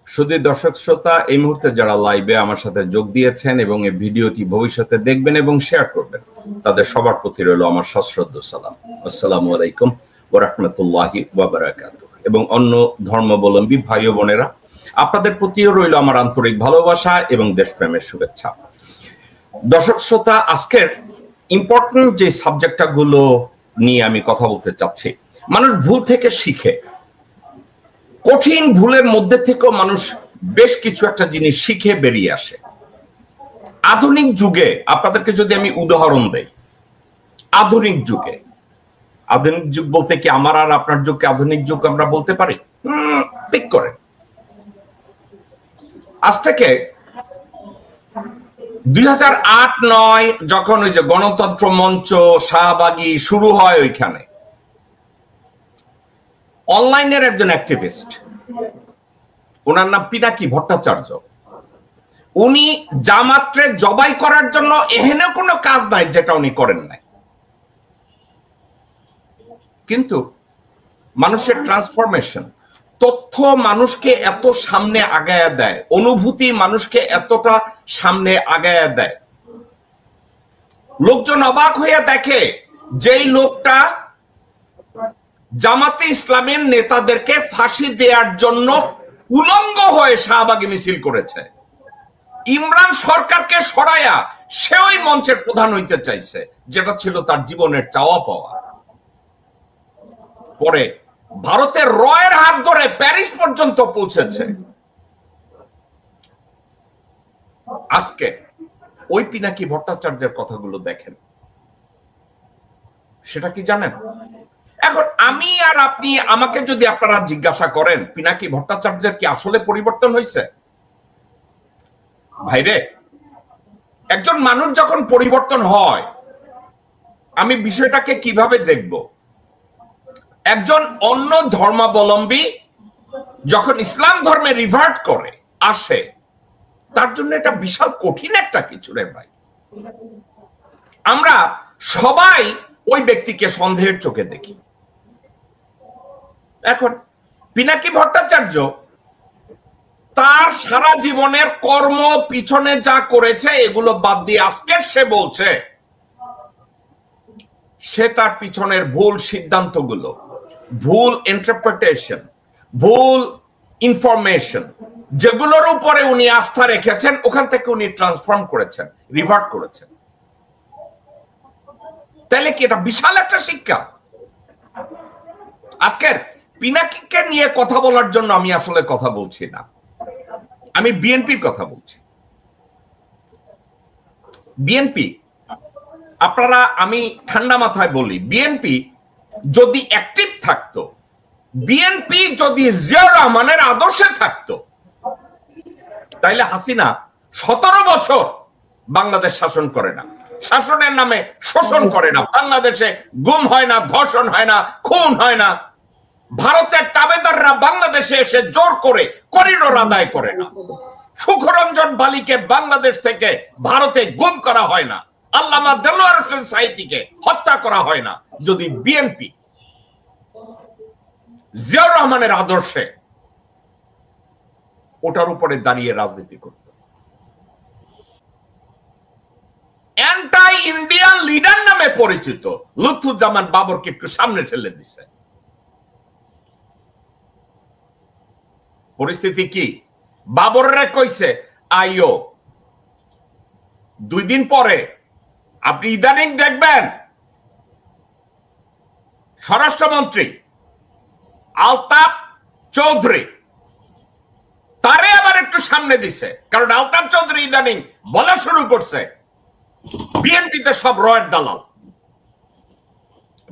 শুধু দর্শক শ্রোতা, এই মুহূর্তে যারা লাইভে আমার সাথে যোগ দিয়েছেন এবং এই ভিডিওটি ভবিষ্যতে দেখবেন এবং শেয়ার করবেন, তাদের সবার প্রতি রইল আমার সশ্রদ্ধ সালাম। আসসালামু আলাইকুম ওয়া রাহমাতুল্লাহি ওয়া বারাকাতুহু। এবং অন্য ধর্মাবলম্বী ভাই ও বোনেরা, আপনাদের প্রতিও রইল আমার আন্তরিক ভালোবাসা এবং দেশপ্রেমের শুভেচ্ছা। দর্শক শ্রোতা, আজকের ইম্পর্টেন্ট যে সাবজেক্টগুলো নিয়ে আমি কথা বলতে চাচ্ছি, মানুষ ভুল থেকে শিখে। কঠিন ভুলের মধ্যে থেকেও মানুষ বেশ কিছু একটা জিনিস শিখে বেরিয়ে আসে। আধুনিক যুগে আপনাদেরকে যদি আমি উদাহরণ দেই, আধুনিক যুগ বলতে কি আমার আর আপনার যুগকে আধুনিক যুগ আমরা বলতে পারি? ঠিক করে আজ থেকে 2008-9 যখন ওই যে গণতন্ত্র মঞ্চ শাহবাগী শুরু হয়, ওইখানে অনলাইনের একজন অ্যাক্টিভিস্ট, ওনার নাম পিনাকি ভট্টাচার্য, উনি জামাতরে জবাই করার জন্য এহেন কোনো কাজ নাই যেটা উনি করেন নাই। কিন্তু মানুষের ট্রান্সফরমেশন, তথ্য মানুষকে এত সামনে আগায়া দেয়, অনুভূতি মানুষকে এতটা সামনে আগায়া দেয়, লোকজন অবাক হইয়া দেখে যেই লোকটা জামাতে ইসলামের নেতাদেরকে ফাঁসি দেওয়ার জন্য উলঙ্গ হয়ে শাহবাগী মিছিল করেছে, ইমরান সরকারকে সরাইয়া সে ওই মঞ্চের প্রধান হইতে চাইছে, যেটা ছিল তার জীবনের চাওয়া পাওয়া। পরে ভারতের রয়ের হাত ধরে প্যারিস পর্যন্ত পৌঁছেছে। আজকে ওই পিনাকি ভট্টাচার্যের কথাগুলো দেখেন, সেটা কি জানেন? এখন আমি আর আপনি, আমাকে যদি আপনারা জিজ্ঞাসা করেন পিনাকি ভট্টাচার্যের কি আসলে পরিবর্তন হয়েছে? ভাইরে, একজন মানুষ যখন পরিবর্তন হয়, আমি বিষয়টাকে কিভাবে দেখব? একজন অন্য ধর্মাবলম্বী যখন ইসলাম ধর্মে রিভার্ট করে আসে, তার জন্য এটা বিশাল কঠিন একটা কিছু রে ভাই। আমরা সবাই ওই ব্যক্তিকে সন্দেহের চোখে দেখি। এখন পিনাকি ভট্টাচার্য তার সারা জীবনের কর্ম পিছনে যা করেছে এগুলো বাদ দিয়ে আজকে সে বলছে সে তার পিছনের ভুল সিদ্ধান্তগুলো, ভুল ইন্টারপ্রিটেশন, ভুল ইনফরমেশন, যেগুলোর উপরে উনি আস্থা রেখেছেন, ওখান থেকে উনি ট্রান্সফর্ম করেছেন, রিভার্ট করেছেন। তাহলে কি এটা বিশাল একটা শিক্ষা? আজকের পিনাকিকে নিয়ে কথা বলার জন্য আমি আসলে কথা বলছি না, আমি বিএনপির কথা বলছি। বিএনপি, আপনারা, আমি ঠান্ডা মাথায় বলি, বিএনপি যদি অ্যাক্টিভ থাকতো, বিএনপি যদি জিয়াউর রহমানের আদর্শে থাকতো, তাইলে হাসিনা 17 বছর বাংলাদেশ শাসন করে না, শাসনের নামে শোষণ করে না, বাংলাদেশে গুম হয় না, ধর্ষণ হয় না, খুন হয় না, ভারতের তাবেদাররা বাংলাদেশে এসে জোর করে করিডোর আদায় করে না, সুখরঞ্জন বালিকে বাংলাদেশ থেকে ভারতে গুম করা হয় না, আল্লামা দেলোয়ার হোসেন সাঈদীকে হত্যা করা হয় না। যদি বিএনপি জিয়াউর রহমানের আদর্শে ওটার উপরে দাঁড়িয়ে রাজনীতি করত, অ্যান্টাই ইন্ডিয়ান লিডার নামে পরিচিত লুৎফুজ্জামান বাবরকে একটু সামনে ঠেলে দিছে। পরিস্থিতি কি? বাবররে কইছে আইও, 2 দিন পরে আপনি ইদানিং দেখবেন স্বরাষ্ট্রমন্ত্রী আলতাফ চৌধুরী তারে আবার একটু সামনে দিছে, কারণ আলতাফ চৌধুরী ইদানিং বলা শুরু করছে বিএনপিতে সব রয়ের দালাল।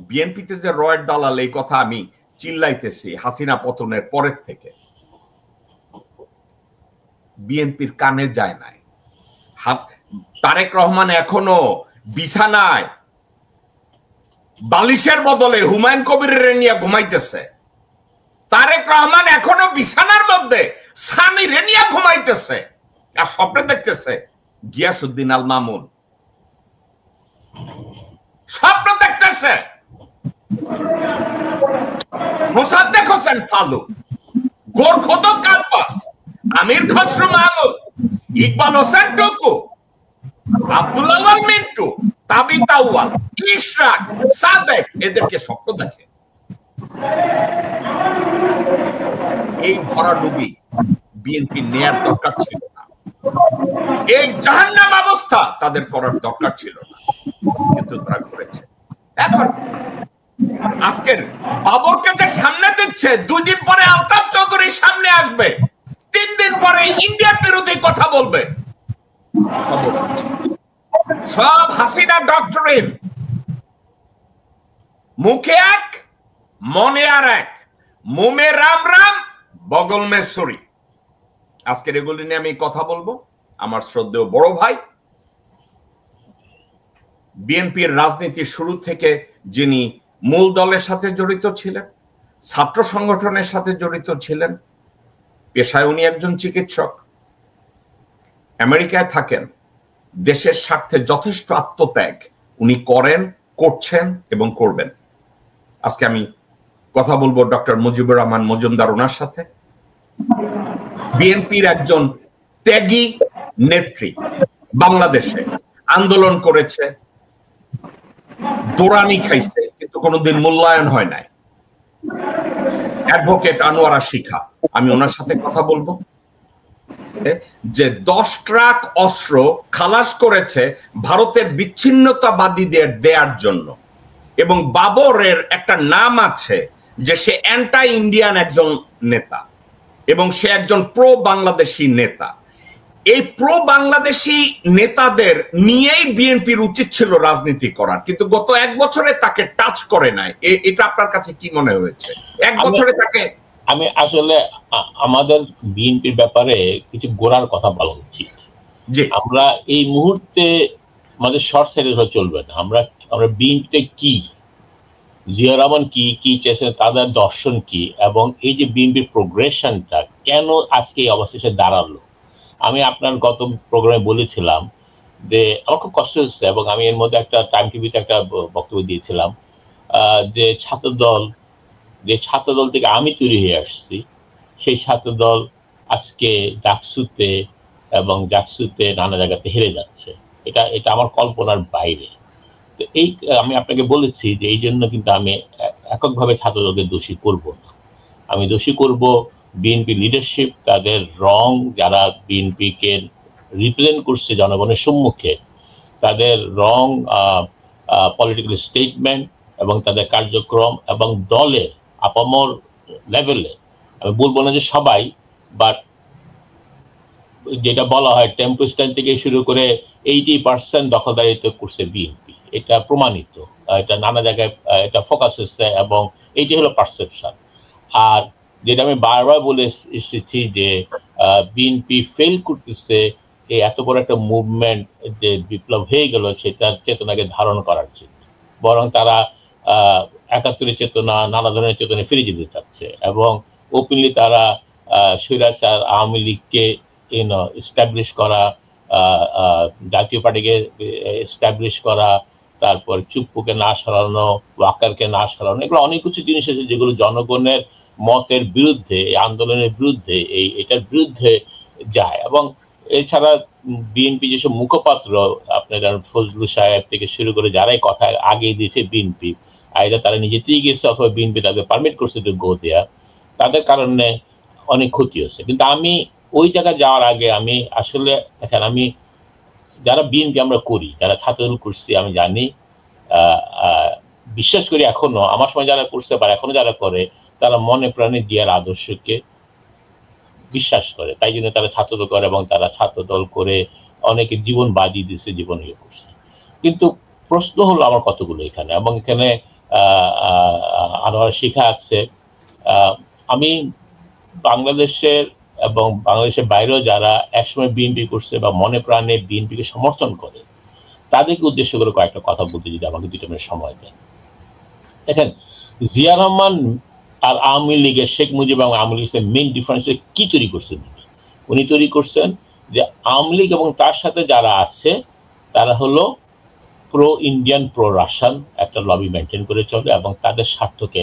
বিএনপিতে যে রয়ের দালাল, এই কথা আমি চিল্লাইতেছি হাসিনা পতনের পরের থেকে, বিএনপির কানে যায় নাই। তারেক রহমান এখনো বিছানায় বালিশের বদলে হুমায়ুন কবিরের নিয়ে ঘুমাইতেছে, তারেক রহমান এখনো বিছানার মধ্যে সানি রেনিয়া ঘুমাইতেছে, আর স্বপ্নে দেখতেছে গিয়াসউদ্দিন আল মামুন, স্বপ্ন দেখতেছে মোসাদ্দেক হোসেন ফালু, গোরখোদ ক্যাম্পাস, আমির খসরু মাহমুদ, ইকবাল হোসেন টুকু, আব্দুল্লাহ আল মিন্টু, তাবিত আউয়াল, ইশরাক, সাদেক এদেরকে শক্ত দেখে। এই ভরাডুবি বিএনপি নেয়ার দরকার ছিল না, এই জাহান্নাম অবস্থা তাদের করার দরকার ছিল না, কিন্তু তারা করেছে। এখন আজকের বাবরকে যে সামনে দিচ্ছে, 2 দিন পরে আলতাফ চৌধুরী সামনে আসবে, 3 দিন পরে ইন্ডিয়ার বিরোধী কথা বলবে। সব হাসিনা ডক্টরিন, মুখে এক মনে আর এক, মুমে রাম রাম বগল মে ছুরি। আজকের এগুলি নিয়ে আমি কথা বলবো। আমার শ্রদ্ধেয় বড় ভাই, বিএনপির রাজনীতির শুরু থেকে যিনি মূল দলের সাথে জড়িত ছিলেন, ছাত্র সংগঠনের সাথে জড়িত ছিলেন, পেশায় উনি একজন চিকিৎসক, আমেরিকায় থাকেন, দেশের স্বার্থে যথেষ্ট আত্মত্যাগ উনি করেন, করছেন এবং করবেন। আজকে আমি কথা বলবো ডক্টর মুজিবুর রহমান মজুমদার ওনার সাথে। বিএনপির একজন ত্যাগী নেত্রী, বাংলাদেশে আন্দোলন করেছে, দৌড়ানি খাইছে, কিন্তু কোনোদিন মূল্যায়ন হয় নাই। অ্যাডভোকেট আনোয়ারা শিখা, আমি ওনার সাথে কথা বলবো। যে 10 ট্রাক অস্ত্র খালাস করেছে ভারতের বিচ্ছিন্নতাবাদীদের দেওয়ার জন্য, এবং বাবরের একটা নাম আছে যে সে অ্যান্টি ইন্ডিয়ান একজন নেতা এবং সে একজন প্রো বাংলাদেশি নেতা। এই প্রো বাংলাদেশি নেতাদের নিয়েই বিএনপির উচিত ছিল রাজনীতি করার, কিন্তু গত 1 বছরে তাকে টাচ করে নাই। এটা আপনার কাছে কি মনে হয়েছে? 1 বছরে তাকে আমি আসলে আমাদের বিএনপির ব্যাপারে কিছু গোড়ার কথা বলা উচিত। আমরা এই মুহূর্তে আমাদের শর্ট সাইডে চলবে না। আমরা বিএনপিতে কি, জিয়া রহমান কি চেয়েছেন, তাদের দর্শন কি, এবং এই যে বিএনপির প্রোগ্রেশনটা কেন আজকে এই অবস্থা দাঁড়ালো। আমি আপনার গত প্রোগ্রামে বলেছিলাম যে আমার খুব কষ্ট হচ্ছে, এবং আমি এর মধ্যে একটা টাইম টিভিতে একটা বক্তব্য দিয়েছিলাম যে ছাত্রদল থেকে আমি তৈরি হয়ে আসছি, সেই ছাত্রদল আজকে ডাকসুতে এবং জাকসুতে নানা জায়গাতে হেরে যাচ্ছে। এটা আমার কল্পনার বাইরে। তো এই আমি আপনাকে বলেছি যে এই জন্য কিন্তু আমি এককভাবে ছাত্রদলকে দোষী করব না। আমি দোষী করব বিএনপি লিডারশিপ, তাদের রং, যারা বিএনপিকে রিপ্রেজেন্ট করছে জনগণের সম্মুখে, তাদের রং পলিটিক্যাল স্টেটমেন্ট এবং তাদের কার্যক্রম এবং দলের আপামর লেভেলে, আমি বলবো না যে সবাই, বাট যেটা বলা হয় টেম্পো স্ট্যান্ড থেকে শুরু করে 80% দখলদারিত্ব করছে বিএনপি, এটা প্রমাণিত, এটা নানা জায়গায় এটা ফোকাস হচ্ছে, এবং এইটি হলো পারসেপশন। আর যেটা আমি বারবার বলে এসেছি যে বিএনপি ফেল করতেছে এই এত বড় একটা মুভমেন্ট যে বিপ্লব হয়ে গেল সেটার চেতনাকে ধারণ করার জন্য, বরং তারা 71-এর চেতনা, নানা ধরনের চেতনা ফিরে যেতে চাচ্ছে, এবং ওপেনলি তারা স্বৈরাচার আওয়ামী লীগকে এস্টাবলিশ করা, জাতীয় পার্টিকে এস্টাবলিশ করা, তারপর চুপ্পুকে না সরানো, ওয়াকারকে না সরানো, এগুলো অনেক কিছু জিনিস আছে যেগুলো জনগণের মতের বিরুদ্ধে, এই আন্দোলনের বিরুদ্ধে, এটার বিরুদ্ধে যায়। এবং এছাড়া বিএনপি যেসব মুখপাত্র, আপনার ফজলুল সাহেব থেকে শুরু করে যারাই কথা আগে দিয়েছে বিএনপি, আইদা তারা নিজেতেই গেছে অথবা বিএনপি তাদের পারমিট করছে তো গো দেয়া, তাদের কারণে অনেক ক্ষতি হচ্ছে। কিন্তু আমি ওই জায়গায় যাওয়ার আগে আমি আসলে এখন আমি যারা বিএনপি আমরা করি, যারা ছাত্রদল করছি, আমি জানি, বিশ্বাস করি এখনো, আমার সময় যারা করতে পারে, এখনো যারা করে, তারা মনে প্রাণে জিয়ার আদর্শকে বিশ্বাস করে, তাই জন্য তারা ছাত্রদল করে, এবং তারা ছাত্রদল করে অনেকে জীবন বাজি দিচ্ছে, জীবন ইয়ে করছে। কিন্তু প্রশ্ন হলো আমার কতগুলো এখানে, এবং এখানে আনোয়ারা শিখা আছে। আমি বাংলাদেশের এবং বাংলাদেশের বাইরেও যারা একসময় বিএনপি করছে বা মনে প্রাণে বিএনপিকে সমর্থন করে, তাদেরকে উদ্দেশ্য করে কয়েকটা কথা বলতে যদি আমাকে 2 মিনিট সময় দেন। দেখেন, জিয়া রহমান আর আওয়ামী লীগের, শেখ মুজিব এবং আওয়ামী লীগের মেইন ডিফারেন্স কি তৈরি করছেন? উনি তৈরি করছেন যে আওয়ামী লীগ এবং তার সাথে যারা আছে তারা হলো প্রো ইন্ডিয়ান, প্রো রাশিয়ান একটা লবি মেনটেন করে চলে, এবং তাদের স্বার্থকে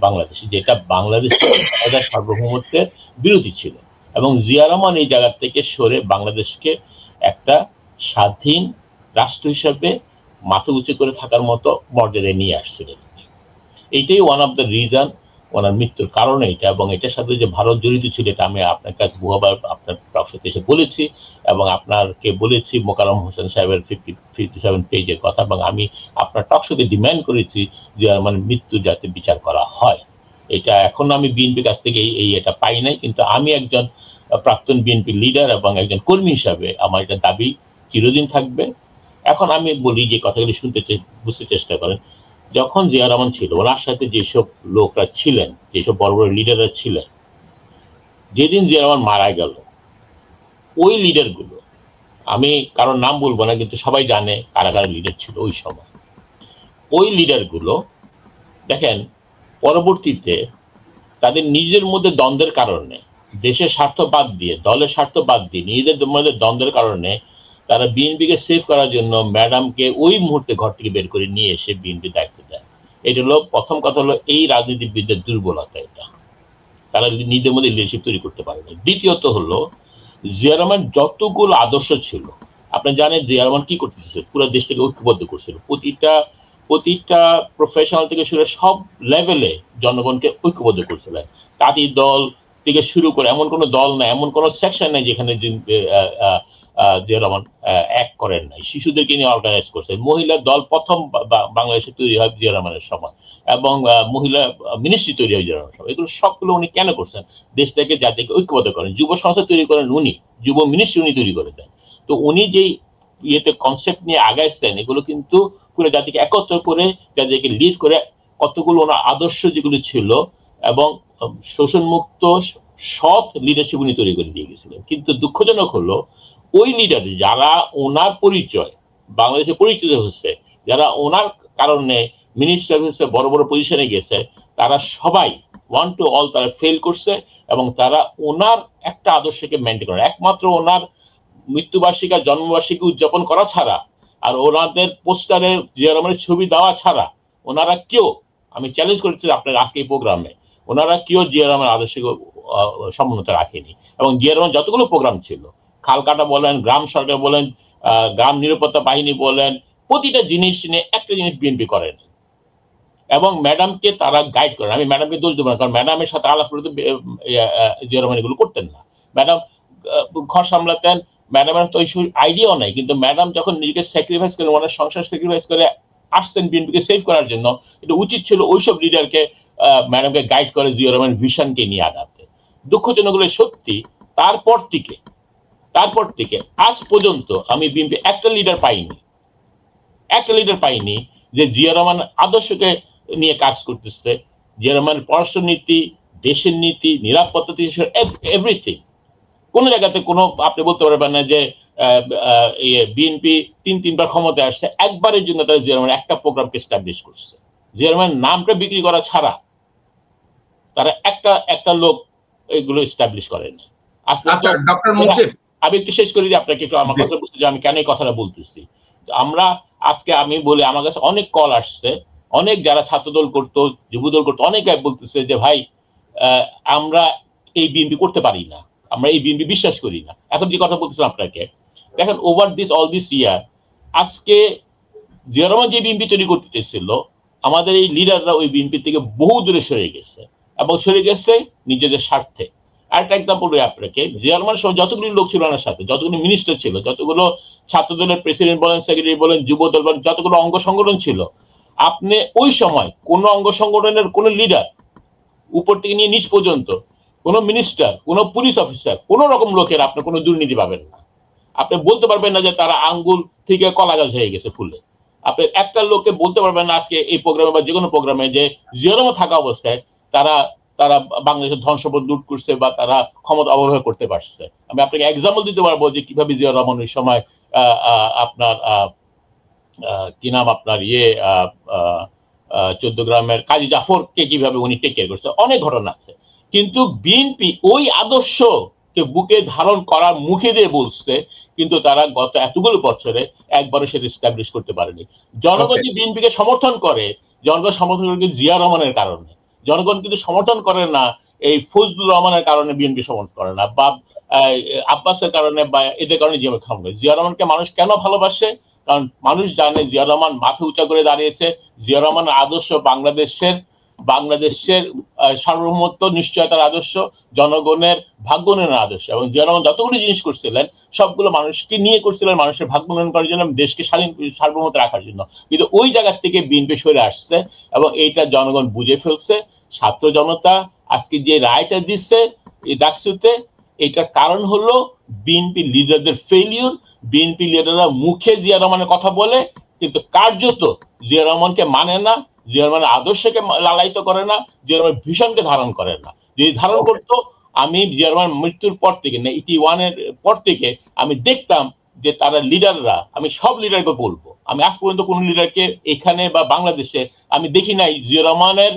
বাংলাদেশে, যেটা বাংলাদেশের সার্বভৌমত্বের বিরোধী ছিল। এবং জিয়া রহমান এই জায়গা থেকে সরে বাংলাদেশকে একটা স্বাধীন রাষ্ট্র হিসেবে মাথা উঁচু করে থাকার মতো মর্যাদায় নিয়ে আসছিলেন। এইটাই ওয়ান অফ দ্য রিজন ওনার মৃত্যুর কারণ এইটা, এবং এটার সাথে যে ভারত জড়িত ছিল এটা আমি আপনার কাছে বহুবার আপনার টকশোতে এসে বলেছি, এবং আপনাকে বলেছি মোকাররম হোসেন সাহেবের 57 পেজের কথা, এবং আমি আপনার টকশোতে ডিমান্ড করেছি যে মানে মৃত্যু যাতে বিচার করা হয়। এটা এখন আমি বিএনপির কাছ থেকে এটা পাই নাই, কিন্তু আমি একজন প্রাক্তন বিএনপি লিডার এবং একজন কর্মী হিসাবে আমার এটা দাবি চিরদিন থাকবে। এখন আমি বলি যে কথাগুলি বুঝতে চেষ্টা করেন, যখন জিয়া রহমান ছিল ওনার সাথে যেসব লোকরা ছিলেন, যেসব বড় বড় লিডাররা ছিলেন, যেদিন জিয়া রহমান মারা গেল ওই লিডারগুলো, আমি কারোর নাম বলবো না কিন্তু সবাই জানে কারা কারা লিডার ছিল ওই সময়, ওই লিডারগুলো দেখেন পরবর্তীতে তাদের নিজের মধ্যে দ্বন্দ্বের কারণে, দেশের স্বার্থ বাদ দিয়ে, দলের স্বার্থ বাদ দিয়ে নিজেদের মধ্যে দ্বন্দ্বের কারণে তারা বিএনপিকে সেভ করার জন্য ম্যাডামকে ওই মুহূর্তে ঘর থেকে বের করে নিয়ে এসে বিএনপির দায়িত্ব দেয়। এটা হলো প্রথম কথা, হলো এই রাজনীতিবিদদের দুর্বলতা। এটা তারা নিজেদের মধ্যে লিডারশিপ তৈরি করতে পারে না। দ্বিতীয়ত হলো জিয়া রহমান যতগুলো আদর্শ ছিল, আপনি জানেন জিয়া রহমান কি করতেছিল, পুরো দেশটাকে ঐক্যবদ্ধ করছিল, প্রতিটা প্রফেশনাল থেকে শুরু সব লেভেলে জনগণকে ঐক্যবদ্ধ করছিলেন। তাঁতি দল থেকে শুরু করে এমন কোনো দল নাই, এমন কোনো সেকশন নাই যেখানে জিয়া রহমান এক করেন নাই। শিশুদেরকে নিয়ে অর্গানাইজ করছেন। মহিলা দল প্রথম বাংলাদেশে তৈরি হয় জিয়া রহমানের সময়, এবং মহিলা মিনিস্ট্রি তৈরি হয় জিয়া রহমানের সময়। এগুলো সবগুলো উনি কেন করছেন? দেশটাকে জাতিকে ঐক্যবদ্ধ করেন। যুব সংস্থা তৈরি করেন উনি, যুব মিনিস্ট্রি উনি তৈরি করে দেন। তো উনি যেই কনসেপ্ট নিয়ে আগাইছেন, এগুলো কিন্তু পুরো জাতিকে একত্র করে, জাতিকে লিড করে, কতগুলো ওনার আদর্শ যেগুলো ছিল এবং শোষণমুক্ত সৎ লিডারশিপ উনি তৈরি করে দিয়ে গেছিলেন। কিন্তু দুঃখজনক হলো ওই লিডার যারা ওনার পরিচয় বাংলাদেশে পরিচিত হচ্ছে, যারা ওনার কারণে মিনিস্টার হচ্ছে, বড় বড় পজিশনে গেছে, তারা সবাই ওয়ান টু অল তারা ফেল করছে, এবং তারা ওনার একটা আদর্শকে মেনটেন করে, একমাত্র ওনার মৃত্যুবার্ষিকী আর জন্মবার্ষিকী উদযাপন করা ছাড়া, আর ওনাদের পোস্টারে জিয়া রহমানের ছবি দেওয়া ছাড়া, ওনারা কেউ, আমি চ্যালেঞ্জ করেছি আপনার আজকে এই প্রোগ্রামে, ওনারা কেউ জিয়া রহমানের আদর্শকে সমুন্নত রাখেনি। এবং জিয়া রহমান যতগুলো প্রোগ্রাম ছিল, খালকাটা বলেন, গ্রাম সরকার বলেন, গ্রাম নিরাপত্তা বাহিনী বলেন, প্রতিটা জিনিস নিয়ে একটা জিনিস বিএনপি করেন, এবং ম্যাডামকে তারা গাইড করেন। আমি ম্যাডামকে দোষ দেবো না, কারণ ম্যাডামের সাথে আলাপ করতে জিয়া রহমান এগুলো করতেন না। ম্যাডাম ঘর সামলাতেন, ম্যাডামের তো ওই আইডিয়াও নাই, কিন্তু ম্যাডাম যখন নিজেকে স্যাক্রিফাইস করে, ওনার সংসার স্যাক্রিফাইস করে আসছেন বিএনপিকে সেভ করার জন্য, এটা উচিত ছিল ওইসব লিডারকে ম্যাডামকে গাইড করে জিয়া রহমান ভিশনকে নিয়ে আগাতে। দুঃখজনক হলে সত্যি তারপর থেকে আজ পর্যন্ত আমি বিএনপি একটা লিডার পাইনি যে জিয়া রহমান আদর্শকে নিয়ে কাজ করতেছে। জিয়া রহমানের পররাষ্ট্র নীতি, দেশের নীতি, নিরাপত্তা, এভরিথিং, কোন জায়গাতে কোনো আপনি বলতে পারবেন না যে বিএনপি তিনবার ক্ষমতায় আসছে, একবারের জন্য তারা জিয়া রহমান একটা প্রোগ্রামকে এস্টাবলিশ করছে। জিয়া রহমানের নামটা বিক্রি করা ছাড়া তারা একটা লোক এগুলো এস্টাবলিশ করেন। আমি একটু শেষ করি যে আপনাকে একটু আমার কথা বুঝতে, যে আমি কেন এই কথাটা বলতেছি। আমরা আজকে, আমি বলি, আমার কাছে অনেক কল আসছে, অনেক যারা ছাত্রদল করতো, যুবদল করতো, অনেকে বলতেছে যে ভাই আমরা এই বিএনপি করতে পারি না, আমরা এই বিএনপি বিশ্বাস করি না। এখন যে কথা বলতেছিলাম আপনাকে, দেখেন ওভার অল দিস ইয়ার, আজকে জিয়া রহমান যে বিএনপি তৈরি করতে চেয়েছিল, আমাদের এই লিডাররা ওই বিএনপি থেকে বহু দূরে সরে গেছে, এবং সরে গেছে নিজেদের স্বার্থে। আরেকটা এক্সাম্পল দিই আপনাকে, জিয়া রহমানের সময় যতগুলি লোক ছিল ওনার সাথে, যতগুলো মিনিস্টার ছিল, যতগুলো ছাত্রদলের প্রেসিডেন্ট বলেন, সেক্রেটারি বলেন, যুবদল বলেন, যতগুলো অঙ্গ সংগঠন ছিল, আপনি ওই সময় কোনো অঙ্গ সংগঠনের কোনো লিডার উপর থেকে নিয়ে নিচ পর্যন্ত, কোনো মিনিস্টার, কোনো পুলিশ অফিসার, কোনো রকম লোকের আপনি কোনো দুর্নীতি পাবেন না। আপনি বলতে পারবেন না যে তারা আঙ্গুল থেকে কলা গাছ হয়ে গেছে ফুলে। আপনি একটা লোককে বলতে পারবেন না আজকে এই প্রোগ্রামে বা যে কোনো প্রোগ্রামে যে জিয়া রহমান থাকা অবস্থায় তারা বাংলাদেশের ধন সম্পদ লুট করছে বা তারা ক্ষমতা অপব্যবহার করতে পারছে। আমি আপনাকে এক্সাম্পল দিতে পারবো যে কিভাবে জিয়া রহমান ওই সময় আপনার কি নাম আপনার 14 গ্রামের কাজী জাফরকে কিভাবে উনি টেক কেয়ার করছে, অনেক ঘটনা আছে। কিন্তু বিএনপি ওই আদর্শকে বুকে ধারণ করার মুখে দিয়ে বলছে, কিন্তু তারা গত এতগুলো বছরে একবারও সেটা এস্টাবলিশ করতে পারেনি। জনগণ যে বিএনপিকে সমর্থন করে, জনগণ সমর্থন করে জিয়া রহমানের কারণে। জনগণ কিন্তু সমর্থন করে না এই ফজলুর রহমানের কারণে বিএনপি সমর্থন করে না, বা আব্বাসের কারণে বা এদের কারণে জিয়া রহমান করে। জিয়া রহমানকে মানুষ কেন ভালোবাসে? কারণ মানুষ জানে জিয়া রহমান মাথা উঁচা করে দাঁড়িয়েছে। জিয়া রহমানের আদর্শ বাংলাদেশের সার্বভৌমত্ব নিশ্চয়তার আদর্শ, জনগণের ভাগ্য উন্নয়নের আদর্শ। এবং জিয়া রহমান যতগুলো জিনিস করছিলেন সবগুলো মানুষকে নিয়ে করছিলেন, মানুষের ভাগ্য উন্নয়ন করার জন্য, দেশকে স্বাধীন সার্বভৌমত্ব রাখার জন্য। কিন্তু ওই জায়গা থেকে বিএনপি সরে আসছে এবং এইটা জনগণ বুঝে ফেলছে। ছাত্র জনতা আজকে যে রায়টা দিচ্ছে এই ডাকসুতে, এটার কারণ হলো বিএনপি লিডারদের ফেলিউর। বিএনপি লিডাররা মুখে জিয়া রহমানের কথা বলে কিন্তু কার্যত জিয়া রহমানকে মানে না, জিয়া রহমানের আদর্শকে লালায়িত করে না, জিয়া রহমানের ভীষণকে ধারণ করে না। যদি ধারণ করতো, আমি জিয়া রহমান মৃত্যুর পর থেকে 81 এর পর থেকে আমি দেখতাম যে তারা লিডাররা, আমি সব লিডারকে বলবো, আমি আজ পর্যন্ত কোন লিডারকে এখানে বা বাংলাদেশে আমি দেখি নাই জিয়া রহমানের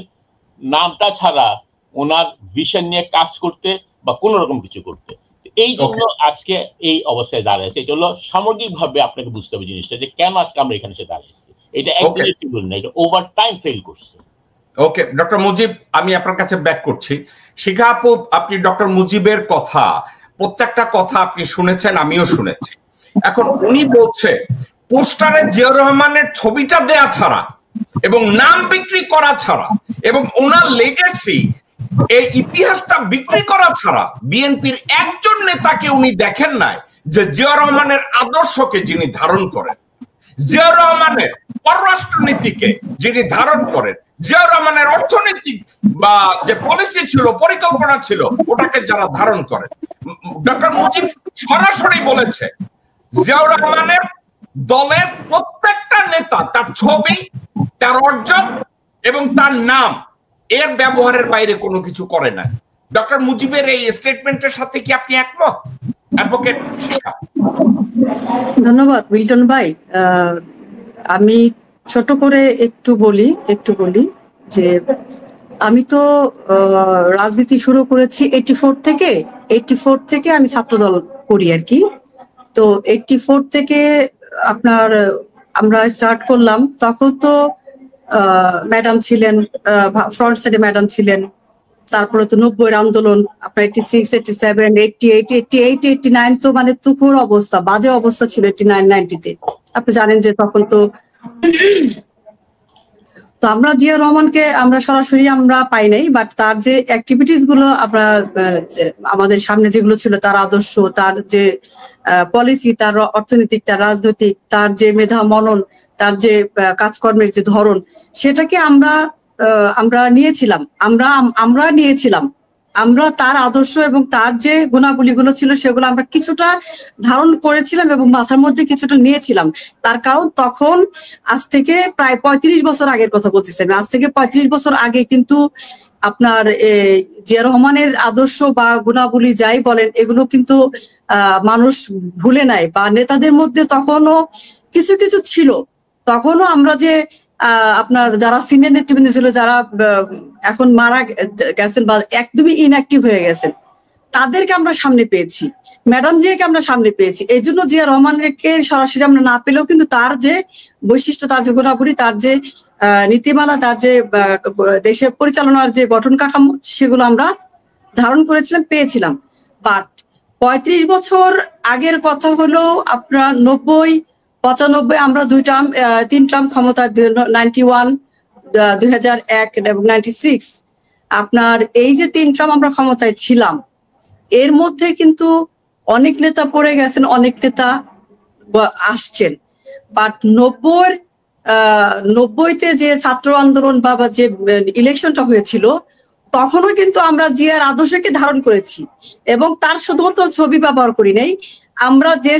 নামটা ছাড়া ওনার ভিশন নিয়ে কাজ করতে বা কোন রকম কিছু করতে। এই জন্য আজকে এই অবস্থায় দাঁড়িয়েছে। এটা হলো সামগ্রিকভাবে আপনাকে বুঝতে হবে জিনিসটা, যে কেন আজকে আমরা এখানে এসে দাঁড়িয়েছি। এটা একদিনের ফিগুর না, এটা ওভার টাইম ফেল করছে। ওকে ডক্টর মুজিব, আমি আপনার কাছে ব্যাক করছি। শিখা আপু, আপনি ডক্টর মুজিবের কথা, প্রত্যেকটা কথা আপনি শুনেছেন, আমিও শুনেছি। এখন উনি বলছে পোস্টারে জিয়া রহমানের ছবিটা দেয়া ছাড়া এবং নাম বিক্রি করা ছাড়া এবং ওনার লেগেসি এই ইতিহাসটা বিক্রি করা ছাড়া বিএনপির একজন নেতাকে উনি দেখেন নাই যে জিয়া রহমানের আদর্শকে যিনি ধারণ করেন, জিয়া রহমানের পররাষ্ট্রনীতিকে যিনি ধারণ করেন, জিয়া রহমানের অর্থনৈতিক বা যে পলিসি ছিল, পরিকল্পনা ছিল, ওটাকে যারা ধারণ করেন। ডক্টর মুজিব সরাসরি বলেছে জিয়াউর রহমানের দলের প্রত্যেকটা নেতা তার ছবি, তার অর্জন এবং তার নাম এর ব্যবহারের বাইরে কোনো কিছু করে না। ডক্টর মুজিবের এই স্টেটমেন্টের সাথে কি আপনি একমত, অ্যাডভোকেট শিখা? ধন্যবাদ মিল্টন ভাই। আমি ছোট করে একটু বলি যে আমি তো রাজনীতি শুরু করেছি 84 থেকে আমি ছাত্রদল করি আর কি। তো 84 থেকে আপনার আমরা স্টার্ট করলাম, তখন তো ম্যাডাম ছিলেন, ফ্রন্ট সাইডে ম্যাডাম ছিলেন। তারপরে তো 90-এর আন্দোলন, আপনার 86, 87, 88, 88, 89 তো মানে তুখোর অবস্থা, বাজে অবস্থা ছিল 89, 90-তে। আপনি জানেন যে তখন তো আমরা জিয়া রহমানকে আমরা সরাসরি আমরা পাই নাই, বাট তার যে অ্যাক্টিভিটিস গুলো আমরা আমাদের সামনে যেগুলো ছিল, তার আদর্শ, তার যে পলিসি, তার অর্থনৈতিক, তার রাজনৈতিক, তার যে মেধা মনন, তার যে কাজকর্মের যে ধরন, সেটাকে আমরা নিয়েছিলাম। আমরা তার আদর্শ এবং তার যে গুণাবলীগুলো ছিল সেগুলো আমরা কিছুটা ধারণ করেছিলাম এবং মাথার মধ্যে কিছুটা নিয়েছিলাম। তার কারণ তখন আজ থেকে প্রায় 35 বছর আগের কথা বলতেছেন, আজ থেকে 35 বছর আগে কিন্তু আপনার জিয়া রহমানের আদর্শ বা গুণাবলী যাই বলেন, এগুলো কিন্তু মানুষ ভুলে নাই, বা নেতাদের মধ্যে তখনও কিছু কিছু ছিল। তখনও আমরা যে আপনার যারা সিনিয়র নেতৃবৃন্দ ছিল, যারা এখন মারা গেছেন বা একদমই ইনঅ্যাক্টিভ হয়ে গেছেন, তাদেরকে আমরা সামনে পেয়েছি, ম্যাডাম জিয়াকে আমরা সামনে পেয়েছি। এই জন্য জিয়া রহমানকে সরাসরি আমরা না পেলেও কিন্তু তার যে বৈশিষ্ট্য, তার যে গুণাবলী, তার যে নীতিমালা, তার যে দেশের পরিচালনার যে গঠন কাঠামো, সেগুলো আমরা ধারণ করেছিলাম, পেয়েছিলাম। বাট 35 বছর আগের কথা হলো আপনার 90, 95 আমরা 3 টার্ম ক্ষমতা, 91, 2001 এবং 96। আপনার এই যে 3 টার্ম আমরা ক্ষমতায় ছিলাম, এর মধ্যে কিন্তু অনেক নেতা পড়ে গেছেন, অনেক নেতা আসছেন। বাট 90-তে যে ছাত্র আন্দোলন বা যে ইলেকশনটা হয়েছিল, তখনও কিন্তু আমরা জিয়ার আদর্শকে ধারণ করেছি এবং তার শুধুমাত্র ছবি ব্যবহার করি নাই। আমরা যে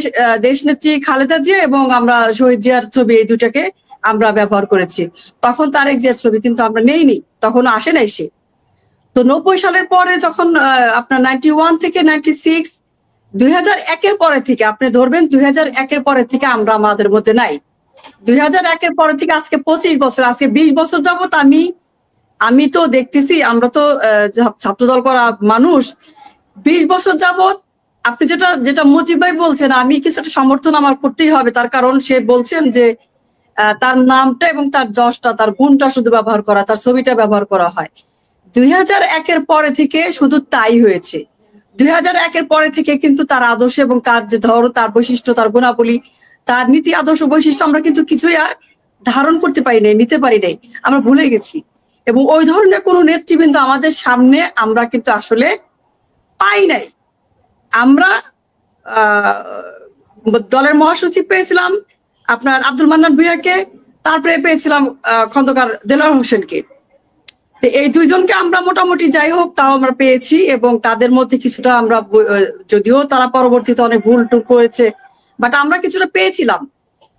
দেশনেত্রী খালেদা জিয়া এবং আমরা শহীদ জিয়ার ছবি, এই দুটাকে আমরা ব্যবহার করেছি। তখন তারেক জিয়ার ছবি কিন্তু আমরা নেইনি, তখন আসে নাই সে। তো 90 সালের পরে যখন আপনার 91 থেকে 96, 2001-এর পরে থেকে আপনি ধরবেন, 2001-এর পরে থেকে আমরা আমাদের মধ্যে নাই। 2001-এর পরে থেকে আজকে 25 বছর, আজকে 20 বছর যাবত আমি তো দেখতেছি, আমরা তো ছাত্রদল করা মানুষ, 20 বছর যাবত আপনি যেটা মুজিব ভাই বলছেন, আমি কিছুটা সমর্থন আমার করতেই হবে। তার কারণ সে বলছেন যে তার নামটা এবং তার যশটা, তার গুণটা শুধু ব্যবহার করা, তার ছবিটা ব্যবহার করা হয়। 2001-এর পরে থেকে শুধু তাই হয়েছে। 2001-এর পরে থেকে কিন্তু তার আদর্শ এবং তার যে ধরো তার বৈশিষ্ট্য, তার গুণাবলী, তার নীতি আদর্শ বৈশিষ্ট্য আমরা কিন্তু কিছুই আর ধারণ করতে পারি নাই, নিতে পারি নাই, আমরা ভুলে গেছি। এবং ওই ধরনের কোনো নেতৃবৃন্দ আমাদের সামনে আমরা কিন্তু আসলে পাই নাই। আমরা দলের মহাসচিব পেয়েছিলাম আপনার আব্দুল মান্নান ভূঁইয়াকে, তারপরে পেয়েছিলাম খন্দকার দেলোয়ার হোসেনকে। এই দুইজনকে আমরা মোটামুটি যাই হোক তাও আমরা পেয়েছি, এবং তাদের মধ্যে কিছুটা আমরা, যদিও তারা পরবর্তীতে অনেক ভুল টুল করেছে, বাট আমরা কিছুটা পেয়েছিলাম।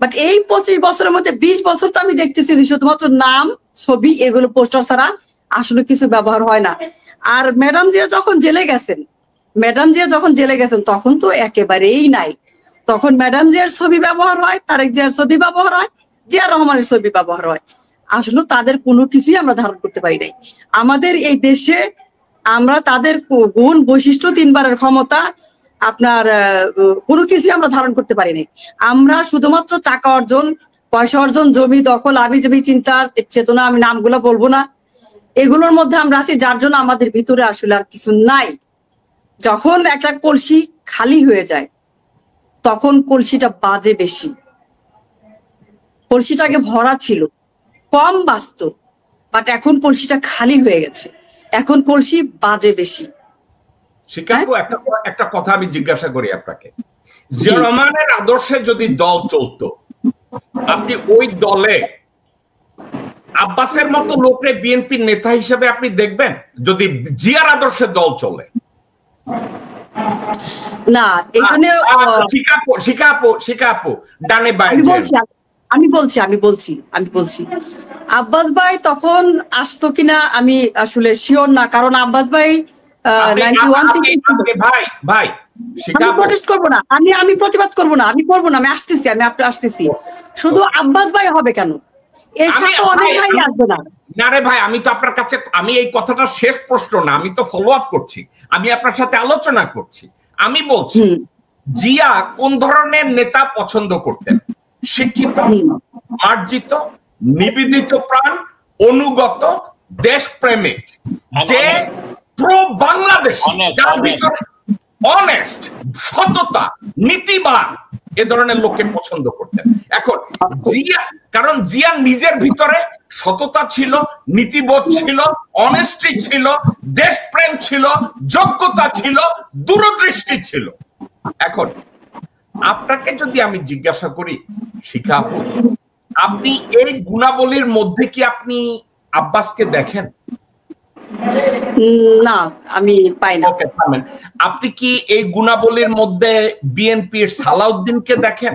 বাট এই 25 বছরের মধ্যে 20 বছর তো আমি দেখতেছি শুধুমাত্র নাম, ছবি, এগুলো পোস্টার ছাড়া আসলে কিছু ব্যবহার হয় না। আর ম্যাডাম জিয়া যখন জেলে গেছেন তখন তো একেবারেই নাই। তখন ম্যাডাম জিয়ার ছবি ব্যবহার হয়, তারেক জিয়ার ছবি ব্যবহার হয়, জিয়া রহমানের ছবি ব্যবহার হয়। আসলে তাদের কোনো কিছুই আমরা ধারণ করতে পারি নাই। আমাদের এই দেশে আমরা তাদের গুণ, বৈশিষ্ট্য, 3 বারের ক্ষমতা, আপনার কোনো কিছুই আমরা ধারণ করতে পারি নাই। আমরা শুধুমাত্র টাকা অর্জন, পয়সা অর্জন, জমি দখল, আবিজাবি চিন্তার চেতনা, আমি নামগুলো বলবো না, এগুলোর মধ্যে আমরা আছি, যার জন্য আমাদের ভিতরে আসলে আর কিছু নাই। যখন একটা কলসি খালি হয়ে যায় তখন কলসিটা বাজে বেশি। কলসিটাকে ভরা ছিল, কম বাজত, বাট এখন কলসিটা খালি হয়ে গেছে, এখন কলসি বাজে বেশি। শিকাগো একটা কথা আমি জিজ্ঞাসা করি আপনাকে, জিয়া রহমানের আদর্শে যদি দল চলতো, আপনি ওই দলে আব্বাসের মতো লোকরে বিএনপির নেতা হিসেবে আপনি দেখবেন যদি জিয়ার আদর্শে দল চলে? না, এখানে শিকাপো ডানে বাইরে আমি বলছি আব্বাস ভাই তখন আসতো কিনা আমি আসলে শিওর না, কারণ আব্বাস ভাই 91 থেকে ভাই আমি প্রটেস্ট করবো না, আমি প্রতিবাদ করবো না, আমি করবো না, আমি আসতেছি। শুধু আব্বাস ভাই হবে কেন, এর সাথে অনেক ভাই আসবে না? না রে ভাই, আমি তো আপনার কাছে, আমি এই কথাটা শেষ প্রশ্ন না, আমি তো ফলো আপ করছি, আমি আপনার সাথে আলোচনা করছি। আমি বলছি জিয়া কোন ধরনের নেতা পছন্দ করতেন? শিক্ষিত, মার্জিত, নিবেদিত প্রাণ, অনুগত, দেশপ্রেমিক, যে প্রো বাংলাদেশ, যার ভিতরে অনেস্ট, সততা, নীতিবান, এ ধরনের লোককে পছন্দ করতেন। এখন জিয়া, কারণ জিয়া নিজের ভিতরে সততা ছিল, নীতিবোধ ছিল, অনেস্টি ছিল, দেশপ্রেম ছিল, যোগ্যতা ছিল, দূরদৃষ্টি ছিল। এখন আপনাকে যদি আমি জিজ্ঞাসা করি, শিখা আপু, আপনি এই গুণাবলীর মধ্যে কি আপনি আব্বাসকে দেখেন? না, আমি পাই না। আপনি কি এই গুণাবলীর মধ্যে বিএনপির সালাউদ্দিনকে দেখেন?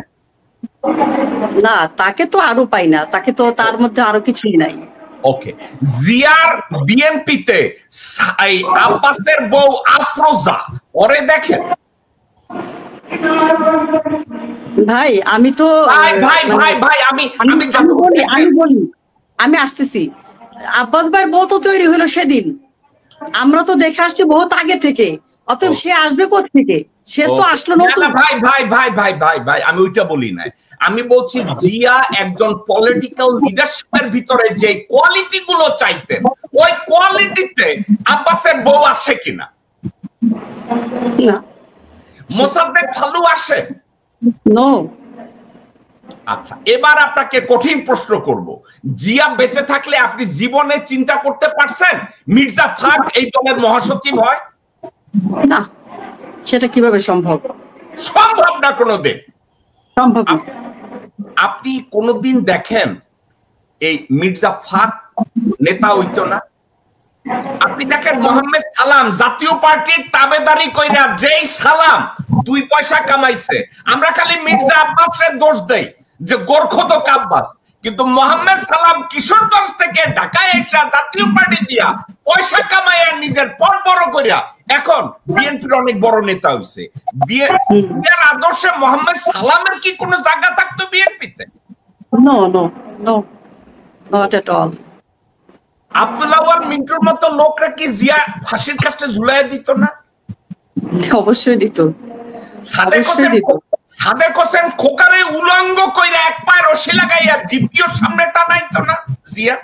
না, তাকে তো আরো পাই না, তাকে তো তার মধ্যে আরো কিছুই নাই। ওকে, জিয়ার বিএনপিতে আব্বাসের বউ আফরোজা, ওরে দেখেন? ভাই আমি তো আমি আসতেছি। আব্বাস ভাইয়ের বউ তো তৈরি হলো সেদিন, আমরা তো দেখে আসছি বহুত আগে থেকে, অতএব সে আসবে কোথা থেকে? সে তো আসলো নতুন। ভাই আমি ওইটা বলি নাই, আমি বলছি জিয়া একজন পলিটিক্যাল লিডারশিপের ভিতরে যে কোয়ালিটি গুলো চাইতেন, ওই কোয়ালিটিতে আব্বাসের বউ আসে কিনা? না। মোসাদ্দেক ফালু আসে? নো। আচ্ছা, এবার আপনাকে কঠিন প্রশ্ন করব, জিয়া বেঁচে থাকলে আপনি জীবনে চিন্তা করতে পারছেন মির্জা ফাক এই দলের মহাসচিব হয়? না, সেটা কিভাবে সম্ভব? সম্ভব না, কোনোদিন সম্ভব না। আপনি কোনোদিন দেখেন এই মির্জা ফাক নেতা হইতো না? আপনি দেখেন মোহাম্মদ সালাম জাতীয় পার্টির তাবেদারি কইরা যেই সালাম 2 পয়সা কামাইছে, আমরা খালি মির্জা আব্বাসের দোষ দেই যে গোরখদক আব্বাস, কিন্তু মোহাম্মদ সালাম কিশোরগঞ্জ থেকে ঢাকায় এসে জাতীয় পার্টি দিয়া পয়সা কামাইয়া নিজের পর বড় করিয়া এখন বিএনপির অনেক বড় নেতা হইছে। বিএনপির আদর্শে মোহাম্মদ সালামের কি কোনো জায়গা থাকতো বিএনপিতে? No no no, not at all. Abdullah মিন্টুর মতো লোকরা কি জিয়া ফাঁসির কাছে ঝুলাইয়া দিত না? অবশ্যই দিত। সাদেক হোসেন খোকারে উলঙ্গ কইরা এক পায়ে রশি লাগাইয়া জিপিওর সামনে টানাইতো না জিয়া?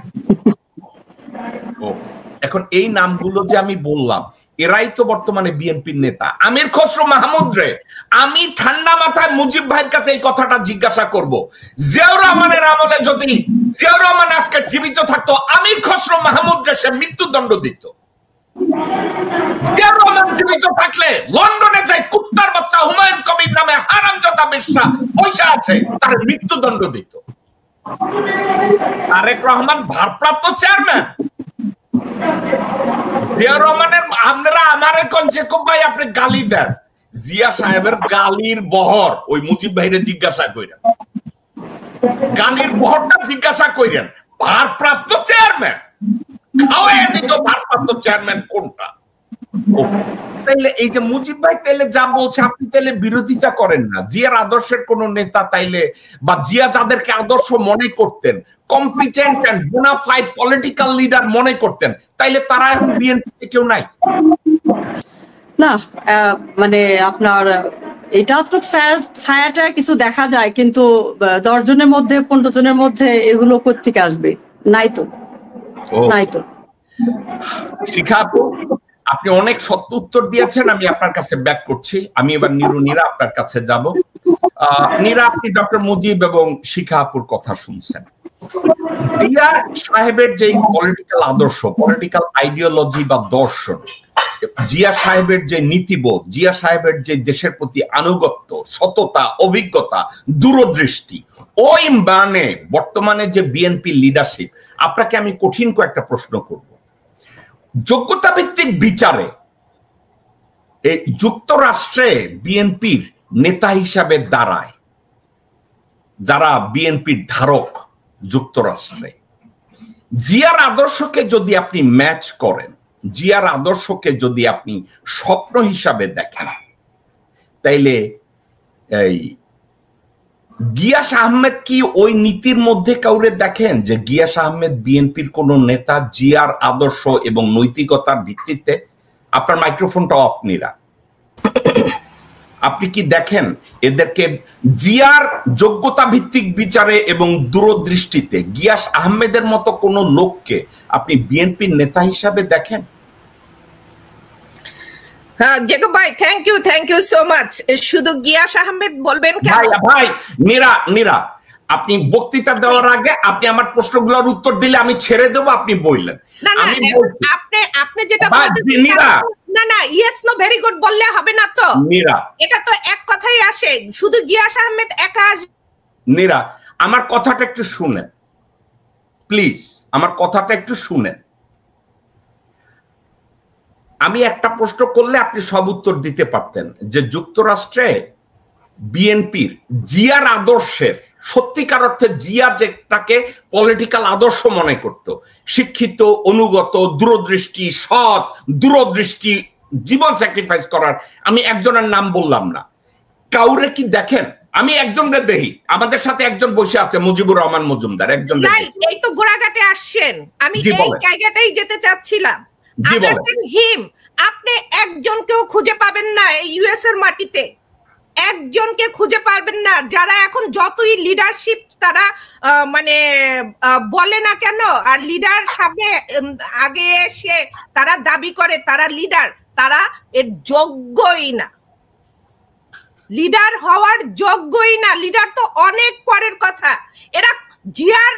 এখন এই নামগুলো যে আমি বললাম, এরাই তো বর্তমানে বিএনপির নেতা। আমির খসরু মাহমুদ রে আমি ঠান্ডা মাথায় মুজিব ভাইয়ের কাছে এই কথাটা জিজ্ঞাসা করব, জিয়াউর রহমানের আমলে যদি জিয়াউর রহমান আজকে জীবিত থাকতো, আমির খসরু মাহমুদ রে সে মৃত্যুদণ্ড দিত। জিয়াউর রহমান জীবিত থাকলে লন্ডনে যাই কুত্তার বাচ্চা হুমায়ুন কবির নামে হারামজাদা বেশ্যা পয়সা আছে, তার মৃত্যুদণ্ড দিত। তারেক রহমান ভারপ্রাপ্ত চেয়ারম্যান, জিয়াউর রহমানের আপনারা আমার এখন জেকব ভাই আপনি গালি দেন, জিয়া সাহেবের গালির বহর ওই মুজিব ভাইরে জিজ্ঞাসা করেন, গালির বহরটা জিজ্ঞাসা করেন। ভারপ্রাপ্ত চেয়ারম্যান খাওয়াই দিত, ভারপ্রাপ্ত চেয়ারম্যান কোনটা? তাইলে এই যে মুজিব ভাই তাইলে যা বলছে আপনি তাইলে বিরোধিতা করেন না। জিয়ার আদর্শের কোন নেতা তাইলে, বা জিয়া যাদেরকে আদর্শ মনে করতেন, competent and bonafide political leader মনে করতেন, তাইলে তারা এখন বিএনপিতে কেউ নাই? না মানে আপনার এটা তো ছায়াটা কিছু দেখা যায়, কিন্তু 10 জনের মধ্যে 15 জনের মধ্যে এগুলো কোত্থেকে আসবে? নাই তো, নাই তো। শিখা আপু, আপনি অনেক সত্য উত্তর দিয়েছেন, আমি আপনার কাছে ব্যাক করছি। আমি এবার নীরা আপনার কাছে যাব। নীরা, আপনি ডক্টর মুজিব এবং শিখা আপুর কথা শুনছেন। জিয়া সাহেবের যে পলিটিক্যাল আদর্শ, পলিটিক্যাল আইডিওলজি বা দর্শন, জিয়া সাহেবের যে নীতিবোধ, জিয়া সাহেবের যে দেশের প্রতি আনুগত্য, সততা, অভিজ্ঞতা, দূরদৃষ্টি, ওই মানে বর্তমানে যে বিএনপি লিডারশিপ, আপনাকে আমি কঠিন কয়েকটা প্রশ্ন করব। যোগ্যতা ভিত্তিক বিচারে এই যুক্তরাষ্ট্রে বিএনপির নেতা হিসাবে দাঁড়ায় যারা বিএনপির ধারক, যুক্তরাষ্ট্রে জিয়ার আদর্শকে যদি আপনি ম্যাচ করেন, জিয়ার আদর্শকে যদি আপনি স্বপ্ন হিসাবে দেখেন, তাইলে এই গিয়াস আহমেদ কি ওই নীতির মধ্যে কাউরে দেখেন যে গিয়াস আহমেদ বিএনপির কোন নেতা জিয়ার আদর্শ এবং নৈতিকতার ভিত্তিতে? আপনার মাইক্রোফোনটা অফ নীরা। আপনি কি দেখেন এদেরকে জিয়ার যোগ্যতা ভিত্তিক বিচারে এবং দূরদৃষ্টিতে গিয়াস আহমেদের মতো কোন লোককে আপনি বিএনপির নেতা হিসাবে দেখেন? হ্যাঁ জেকব ভাই, থ্যাংক ইউ সো মাচ। শুধু গিয়াস আহমেদ বলবেন কেন? ভাই নীরা, আপনি বক্তৃতা দেওয়ার আগে আপনি আমার প্রশ্নগুলোর উত্তর দিলে আমি ছেড়ে দেবো, আপনি বললেন। না না, আপনি যেটা বলতেছেন, না ইয়েস নো ভেরি গুড বললে হবে না তো নীরা, এটা তো এক কথাই আসে, শুধু গিয়াস আহমেদ একা আসবে। নীরা, আমার কথাটা একটু শুনেন প্লিজ, আমার কথাটা একটু শুনেন। আমি একটা প্রশ্ন করলে আপনি সব উত্তর দিতে পারতেন যে যুক্তরাষ্ট্রে বিএনপির জিয়ার আদর্শের, সত্যিকার অর্থে জিয়া যেটাকে পলিটিক্যাল আদর্শ মনে করত, শিক্ষিত, অনুগত, দূরদৃষ্টি, সৎ, দূরদৃষ্টি, জীবন স্যাক্রিফাইস করার, আমি একজনের নাম বললাম না, কাউরে কি দেখেন? আমি একজনকে দেখি, আমাদের সাথে একজন বসে আছে মুজিবুর রহমান মজুমদার, একজন। এই তো গোড়াঘাটে আসছেন, আমি এই জায়গাটাই যেতে চাচ্ছিলাম। আপনি একজনকেও খুঁজে পাবেন না ইউএস এর মাটিতে, একজনকে খুঁজে পাবেন না যারা এখন যতই লিডারশিপ তারা মানে বলে না কেন, আর লিডার সামনে আগে এসে তারা দাবি করে তারা লিডার, তারা এর যোগ্যই না, লিডার হওয়ার যোগ্যই না। লিডার তো অনেক পরের কথা। এরা জিয়ার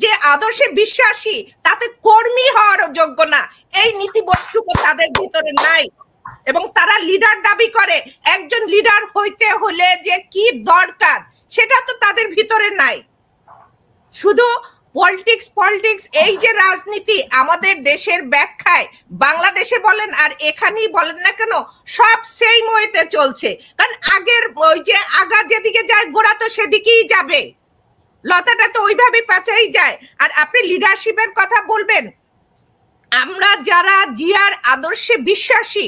যে আদর্শে বিশ্বাসী তাতে কর্মী হওয়ারও যোগ্য না, এই নীতিবোধটুকু তাদের ভিতরে নাই, এবং তারা লিডার দাবি করে। একজন লিডার হইতে হলে যে কি দরকার সেটা তো তাদের ভিতরে নাই। শুধু পলিটিক্স, এই যে রাজনীতি আমাদের দেশের ব্যাখ্যায় বাংলাদেশে বলেন আর এখানেই বলেন না কেন, সব সেম ওয়েতে চলছে। কারণ আগের ওই যে আগা যেদিকে যায় গোড়া তো সেদিকেই যাবে, লতাটা তো ওইভাবে পাচাই যায়। আর আপনি লিডারশিপের কথা বলবেন, আমরা যারা জিয়ার আদর্শে বিশ্বাসী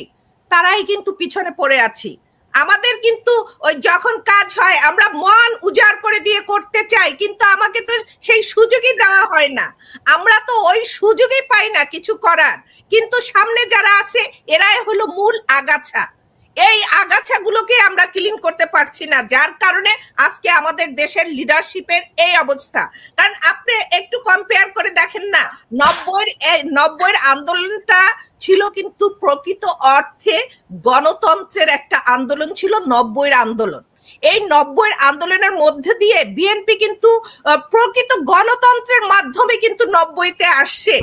তারাই কিন্তু পিছনে পড়ে আছি। আমাদের কিন্তু ওই যখন কাজ হয় আমরা মন উজাড় করে দিয়ে করতে চাই, কিন্তু আমাকে তো সেই সুযোগই দেওয়া হয় না, আমরা তো ওই সুযোগই পাই না কিছু করার। কিন্তু সামনে যারা আছে এরাই হলো মূল আগাছা, এই আগাছাগুলোকে আমরা ক্লিন করতে পারছি না, যার কারণে আজকে আমাদের দেশের লিডারশিপের এই অবস্থা। কারণ আপনি একটু কম্পেয়ার করে দেখেন না, 90-এর আন্দোলনটা ছিল কিন্তু প্রকৃত অর্থে গণতন্ত্রের একটা আন্দোলন ছিল 90-এর আন্দোলন। এই 90-এর আন্দোলনের মধ্যে দিয়ে বিএনপি কিন্তু প্রকৃত গণতন্ত্রের মাধ্যমে কিন্তু 90-তে আসছে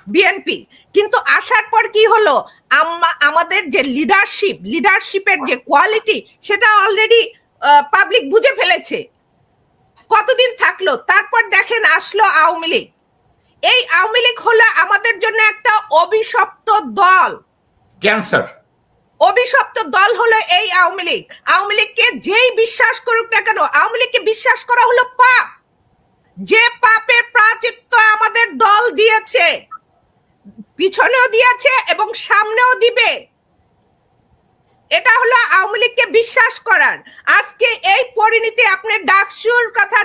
বিএনপি। কিন্তু আসার পর কি হলো, আমাদের যে লিডারশিপের যে কোয়ালিটি সেটা অলরেডি পাবলিক বুঝে ফেলেছে। কতদিন থাকলো, তারপর দেখেন আসলো আওয়ামী লীগ। এই আওয়ামী লীগ হলো আমাদের জন্য একটা অভিশপ্ত দল, ক্যান্সার অভিশপ্ত দল হলো এই আওয়ামী লীগ। আওয়ামী লীগকে যেই বিশ্বাস করুক না কেন, আওয়ামী লীগকে বিশ্বাস করা হলো পাপ। যে পাপের প্রায়শ্চিত্ত আমাদের দল দিয়েছে, পিছনেও দিয়েছে এবং সামনেও দিবে, এটা হলো আওয়ামী লীগকে বিশ্বাস করার। আজকে এই পরিণতি, আপনি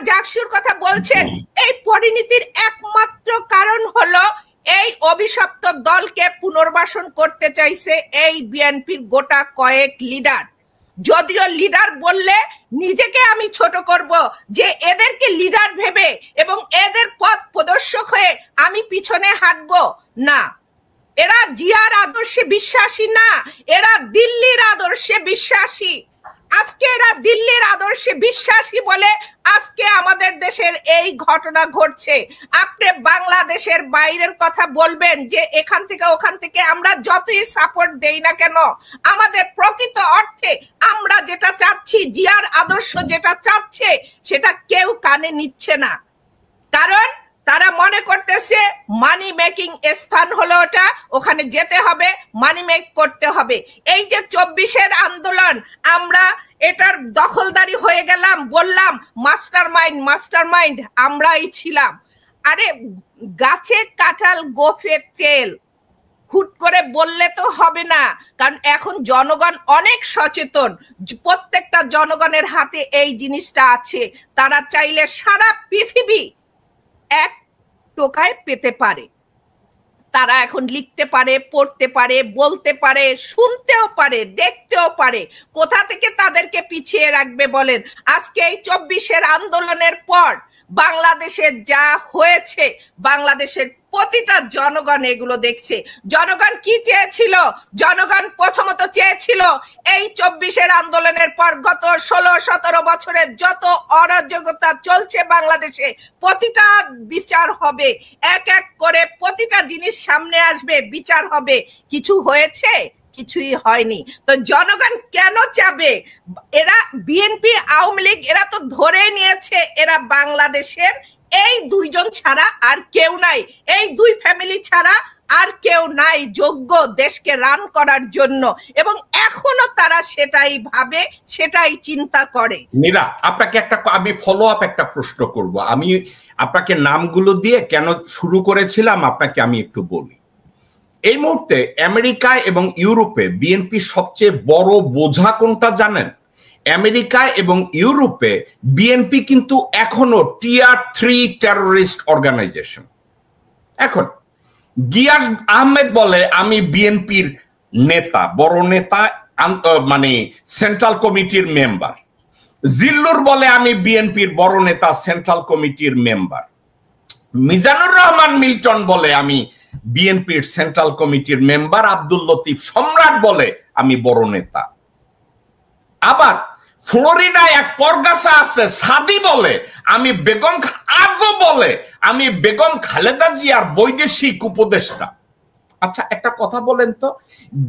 জাকসুর কথা বলছেন, এই পরিণতির একমাত্র কারণ হলো এই অভিশপ্ত দলকে পুনর্বাসন করতে চাইছে এই বিএনপির গোটা কয়েক লিডার। যদিও লিডার বললে নিজেকে আমি ছোট করব যে এদেরকে লিডার ভেবে এবং এদের পথ প্রদর্শক হয়ে আমি পিছনে হাঁটবো না। এরা জিয়ার আদর্শে বিশ্বাসী না, এরা দিল্লির আদর্শে বিশ্বাসী। আজকে এরা দিল্লির আদর্শে বিশ্বাসী বলে আজকে আমাদের দেশের এই ঘটনা ঘটছে। আপনি বাংলাদেশের বাইরের কথা বলবেন যে এখান থেকে ওখান থেকে আমরা যতই সাপোর্ট দেই না কেন, আমাদের প্রকৃত অর্থে আমরা যেটা চাচ্ছি, জিয়ার আদর্শ যেটা চাচ্ছে, সেটা কেউ কানে নিচ্ছে না। কারণ তারা মনে করতেছে মানি মেকিং স্থান হলো ওটা, ওখানে যেতে হবে, মানি মেক করতে হবে। এই যে 24-এর আন্দোলন, আমরা এটার দখলদারি হয়ে গেলাম, বললাম মাস্টার মাইন্ড আমরাই ছিলাম। আরে গাছে কাঁঠাল গোফে তেল, হুট করে বললে তো হবে না। কারণ এখন জনগণ অনেক সচেতন, প্রত্যেকটা জনগণের হাতে এই জিনিসটা আছে। তারা চাইলে সারা পৃথিবী এক টোকায় পেতে পারে। তারা এখন লিখতে পারে, পড়তে পারে, বলতে পারে, শুনতেও পারে, দেখতেও পারে। কোথা থেকে তাদেরকে পিছিয়ে রাখবে বলেন? আজকে এই 24-এর আন্দোলনের পর বাংলাদেশের যা হয়েছে, বাংলাদেশের প্রতিটা জনগণ এগুলো দেখছে। জনগণ কি চেয়েছিল? জনগণ প্রথমত চেয়েছিল এই 24-এর আন্দোলনের পর গত 16-17 বছরের যত অরাজকতা চলছে বাংলাদেশে, প্রতিটা বিচার হবে, এক এক করে প্রতিটা জিনিস সামনে আসবে, বিচার হবে। কিছু হয়েছে? কিছুই হয়নি। তো জনগণ কেন চাবে? এরা বিএনপি, আওয়ামী লীগ, এরা তো ধরে নিয়েছে এরা বাংলাদেশের এই দুইজন ছাড়া আর কেউ নাই, এই দুই ফ্যামিলি ছাড়া আর কেউ নাই যোগ্য দেশকে রান করার জন্য। এবং এখনো তারা সেটাই ভাবে, সেটাই চিন্তা করে। মীরা, আপনাকে আমি ফলো আপ একটা প্রশ্ন করব। আমি আপনাকে নামগুলো দিয়ে কেন শুরু করেছিলাম আপনাকে আমি একটু বলি। এই মুহূর্তে আমেরিকা এবং ইউরোপে বিএনপির সবচেয়ে বড় বোঝা কোনটা জানেন? আমেরিকা এবং ইউরোপে বিএনপি কিন্তু এখনো টিয়ার 3 টেররিস্ট অর্গানাইজেশন। এখন গিয়াস আহমেদ বলে আমি বিএনপির নেতা, বড় নেতা, মানে সেন্ট্রাল কমিটির মেম্বার। জিল্লুর বলে আমি বিএনপির বড় নেতা, সেন্ট্রাল কমিটির মেম্বার। মিজানুর রহমান মিল্টন বলে আমি বিএনপির সেন্ট্রাল কমিটির মেম্বার। আব্দুল লতিফ সম্রাট বলে আমি বড় নেতা। আবার ফ্লোরিডায় এক পরগাছা আছে, সাদি বলে আমি বেগম, আজও বলে আমি বেগম খালেদা জিয়ার বৈদেশিক উপদেষ্টা। আচ্ছা একটা কথা বলেন তো,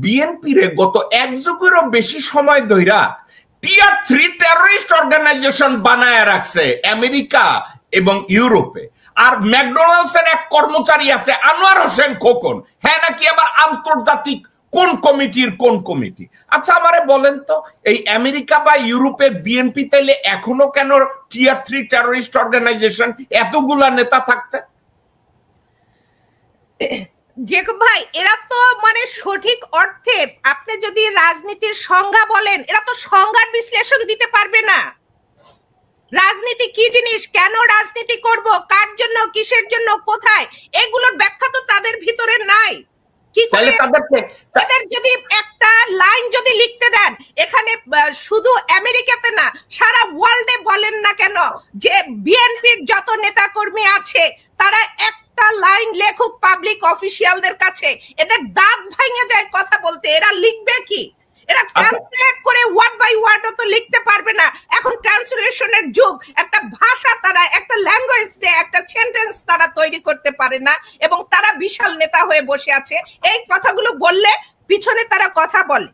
বিএনপির গত এক যুগেরও বেশি সময় ধইরা টিয়ার 3 টেররিস্ট অর্গানাইজেশন বানায় রাখছে আমেরিকা এবং ইউরোপে। আর ম্যাকডোনাল্ডস এর এক কর্মচারী আছে আনোয়ার হোসেন খোকন, হ্যাঁ নাকি আবার আন্তর্জাতিক কোন কমিটির কোন কমিটি। আচ্ছা আমারে বলেন তো, এই আমেরিকা বা ইউরোপে বিএনপি তাইলে এখনো কেন টিয়ার 3 টেররিস্ট অর্গানাইজেশন, এতগুলা নেতা থাকতে? জেকব ভাই, এরা তো মানে সঠিক অর্থে আপনি যদি রাজনীতির সংজ্ঞা বলেন, এরা তো সংজ্ঞার বিশ্লেষণ দিতে পারবে না। রাজনীতি কি জিনিস, কেন রাজনীতি করব, কার জন্য, কিসের জন্য, কোথায়, এগুলোর ব্যাখ্যা তো তাদের ভিতরে নাই। কি করে তাদেরকে এদের যদি একটা লাইন যদি লিখতে দেন, এখানে শুধু আমেরিকাতে না সারা ওয়ার্ল্ডে বলেন না কেন যে বিএনপির যত নেতা কর্মী আছে তারা একটা লাইন লেখুক পাবলিক অফিসিয়ালদের কাছে, এদের দাঁত ভেঙে যায় কথা বলতে। এরা লিখবে কি? এরা ট্রান্সলেট করে ওয়ার্ড বাই ওয়ার্ড তো লিখতে পারবে না। এখন ট্রান্সলেশনের যুগ, একটা ভাষা তারা, একটা ল্যাঙ্গুয়েজ দিয়ে একটা সেন্টেন্স তারা তৈরি করতে পারে না, এবং তারা বিশাল নেতা হয়ে বসে আছে। এই কথাগুলো বললে পিছনে তারা কথা বলে,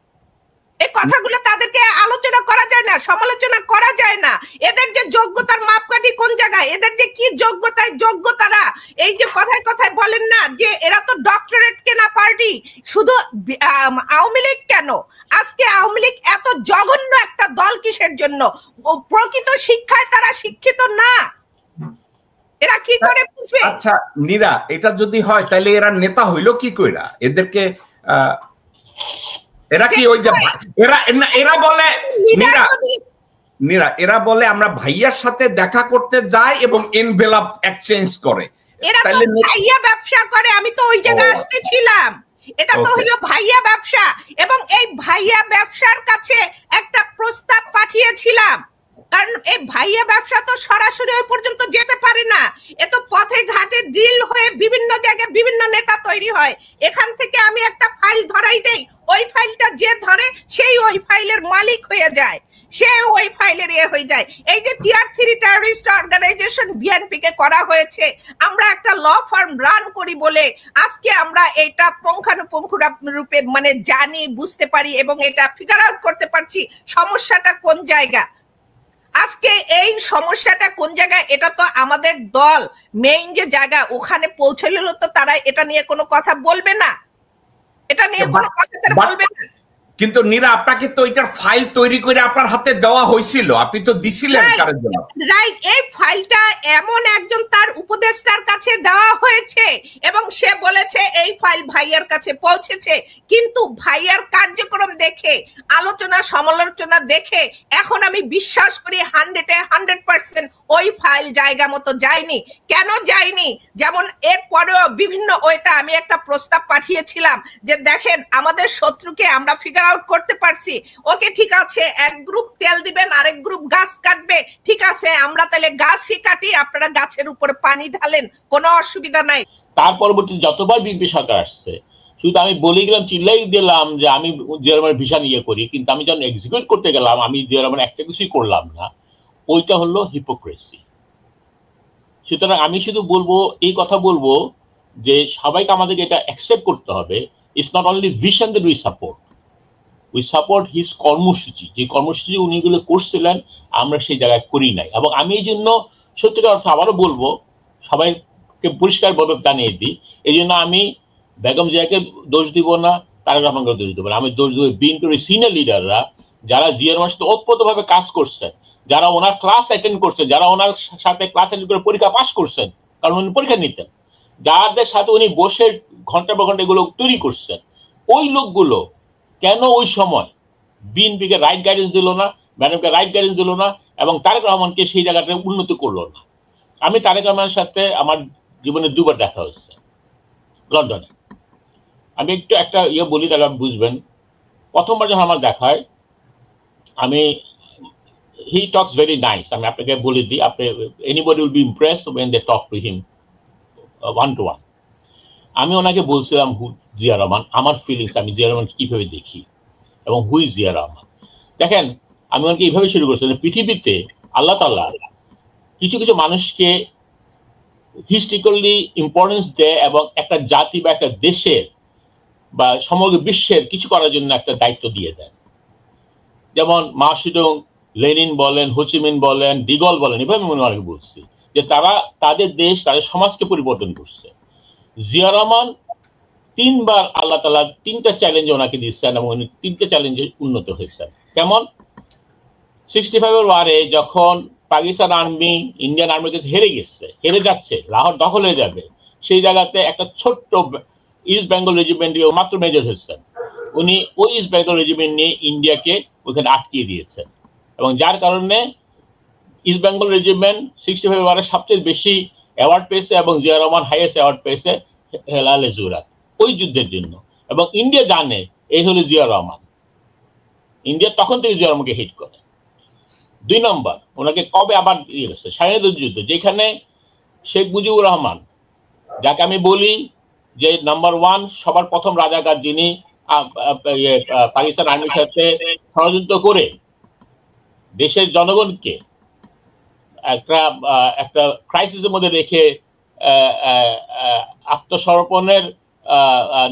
এই কথাগুলো তাদেরকে আলোচনা করা যায় না, সমালোচনা করা যায় না। এদের যে যোগ্যতার মাপকাঠি কোন জায়গায়, এদের যে কি যোগ্যতায় যোগ্য তারা, এই যে কথায় কথায় বলেন না যে এরা তো ডক্টরেট কেনা পার্টি, শুধু আওয়ামী লীগ কেন, আজকে আওয়ামী লীগ এত জঘন্য একটা দল কিসের জন্য? প্রকৃত শিক্ষায় তারা শিক্ষিত না, এরা কি করে বুঝবে? আচ্ছা নীরা, এটা যদি হয় তাহলে এরা নেতা হইলো কি কইরা? এদেরকে এরা কি ওই যে এরা বলে নীরা এরা বলে আমরা ভাইয়ার সাথে দেখা করতে যাই এবং এনভেলপ এক্সচেঞ্জ করে। এরা তো ভাইয়া ব্যবসা করে, আমি তো ওই জায়গায় আসতেছিলাম। এটা তো হলো ভাইয়া ব্যবসা, এবং এই ভাইয়া ব্যবসার কাছে একটা প্রস্তাব পাঠিয়েছিলাম, কারণ এই ভাইয়া ব্যবসা তো সরাসরি ওই পর্যন্ত যেতে পারে না, এ তো পথে ঘাটে ড্রিল হয়ে বিভিন্ন জায়গায় বিভিন্ন নেতা তৈরি হয়। এখান থেকে আমি একটা ফাইল ধরাই দেই, ওই ফাইলটা যে ধরে সেই ওই ফাইলের মালিক হয়ে যায়, সে ওই ফাইলের হয়ে যায়। এই যে টিয়ার 3 টেররিস্ট অর্গানাইজেশন বিএনপি কে করা হয়েছে, আমরা একটা ল ফার্ম রান করি বলে আজকে আমরা এটা পুঙ্খানুপুঙ্খ রূপে মানে জানি, বুঝতে পারি, এবং এটা ফিগার আউট করতে পারছি সমস্যাটা কোন জায়গা। আজকে এই সমস্যাটা কোন জায়গায়, এটা তো আমাদের দল মেইন যে জায়গা ওখানে পৌঁছলে তো তারা এটা নিয়ে কোনো কথা বলবে না, এটা নিয়ে কোনো কথা তারা বলবে না। কিন্তু নীরা, আপনাকে তো এটার ফাইল তৈরি করে আপনার হাতে দেওয়া হয়েছিল, আপনি তো দিছিলেন কারোর জন্য, রাইট? এই ফাইলটা এমন একজন তার উপদেষ্টার কাছে দেওয়া হয়েছে এবং সে বলেছে এই ফাইল ভাইয়ার কাছে পৌঁছেছে, কিন্তু ভাইয়ার কার্যক্রম দেখে, আলোচনা সমালোচনা দেখে এখন আমি বিশ্বাস করি 100% ওই ফাইল জায়গা মতো যায়নি। কেন যায়নি? যেমন এর পরেও বিভিন্ন ওয়েতে আমি একটা প্রস্তাব পাঠিয়েছিলাম যে দেখেন আমাদের শত্রুকে আমরা ফিগার আউট করতে পারছি, ওকে ঠিক আছে, এক গ্রুপ তেল দিবেন আরেক গ্রুপ গাছ কাটবে, ঠিক আছে আমরা তাহলে গাছই কাটি, আপনারা গাছের উপরে পানি ঢালেন, কোনো অসুবিধা নাই। তার পরবর্তী যতবার বিএনপি সরকার আসছে শুধু আমি বলে গেলাম, চিল্লাই দিলাম যে আমি জিয়া রহমানের ভিশন ইয়ে করি, কিন্তু আমি যখন এক্সিকিউট করতে গেলাম আমি জিয়া রহমান একটা কিছুই করলাম না, ওইটা হলো হিপোক্রেসি। সুতরাং আমি শুধু বলবো, এই কথা বলবো যে সবাইকে আমাদেরকে এটা অ্যাকসেপ্ট করতে হবে, it's not only vision that we support his কর্মসূচি, যে কর্মসূচি উনি এগুলো করছিলেন আমরা সেই জায়গায় করি নাই। এবং আমি এই জন্য সত্যিকার অর্থ আবারও বলবো, সবাইকে পরিষ্কারভাবে জানিয়ে দিই, এই জন্য আমি বেগম জিয়াকে দোষ দিব না, তারেক রহমানকে দোষ দিব না, আমি দোষ দেবো বিএনপির সিনিয়র লিডাররা যারা জিয়ার রহমানের সাথে ওতপ্রোতভাবে কাজ করছেন, যারা ওনার ক্লাস অ্যাটেন্ড করছেন, যারা ওনার সাথে ক্লাস অ্যাটেন্ড করে পরীক্ষা পাস করছেন, কারণ উনি পরীক্ষা নিতেন, যাদের সাথে উনি বসে ঘন্টা পর ঘন্টা এগুলো তৈরি করছেন, ওই লোকগুলো কেন ওই সময় বিএনপিকে রাইট গাইডেন্স দিল না, ম্যাডামকে রাইট গাইডেন্স দিল না, এবং তারেক রহমানকে সেই জায়গাটা উন্নতি করলো না। আমি তারেক রহমানের সাথে আমার জীবনে 2বার দেখা হচ্ছে লন্ডনে। আমি একটু একটা ইয়ে বলি তাহলে আপনি বুঝবেন। প্রথমবার যখন আমার দেখা হয়, আমি হি টকস ভেরি নাইস, আমি আপনাকে বলে দিই, আপনি anybody will be impressed when they talk to him 1-to-1। আমি ওনাকে বলছিলাম জিয়া রহমান, আমার ফিলিংস, আমি জিয়া রহমানকে কিভাবে দেখি এবং হুই জিয়া রহমান। দেখেন আমি ওনাকে এইভাবে শুরু করছিলাম, পৃথিবীতে আল্লাহ তাআলা কিছু কিছু মানুষকে হিস্ট্রিক্যালি ইম্পর্টেন্স দেয় এবং একটা জাতি বা একটা দেশের বা সমগ্র বিশ্বের কিছু করার জন্য একটা দায়িত্ব দিয়ে দেন। যেমন মাও সেতুং, লেনিন বলেন, হোচিমিন বলেন, ডিগল বলেন, এভাবে আমি মনে অনেকে বলছি যে তারা তাদের দেশ, তাদের সমাজকে পরিবর্তন করছে। জিয়া রহমান 3বার আল্লাহ তাআলা 3টা চ্যালেঞ্জ ওনাকে দিচ্ছেন এবং উনি 3টে চ্যালেঞ্জে উন্নত হয়েছেন। কেমন? 65-এর ওয়ারে যখন পাকিস্তান আর্মি ইন্ডিয়ান আর্মির কাছে হেরে যাচ্ছে, লাহোর দখল হয়ে যাবে, সেই জায়গাতে একটা ছোট্ট ইস্ট বেঙ্গল রেজিমেন্ট মাত্র মেজর হয়েছেন, উনি ওই ইস্ট বেঙ্গল রেজিমেন্ট নিয়ে ইন্ডিয়াকে ওখানে আটকিয়ে দিয়েছেন, এবং যার কারণে ইস্ট বেঙ্গল রেজিমেন্ট 65-এর ওয়ারে সবচেয়ে বেশি অ্যাওয়ার্ড পেয়েছে এবং জিয়া রহমান হাইয়েস্ট অ্যাওয়ার্ড পেয়েছে হেলালে জুরাত ওই যুদ্ধের জন্য। এবং ইন্ডিয়া জানে এই হলো জিয়া রহমান। ইন্ডিয়া তখন থেকে জিয়া রহমানকে হিট করে। 2 নম্বর, ওনাকে কবে আবার ইয়ে গেছে স্বাধীনতার যুদ্ধ, যেখানে শেখ মুজিবুর রহমান, যাকে আমি বলি যে নাম্বার 1 সবার প্রথম রাজাকার, যিনি পাকিস্তান আর্মির সাথে ষড়যন্ত্র করে দেশের জনগণকে একটা ক্রাইসিসের মধ্যে রেখে আত্মসমর্পণের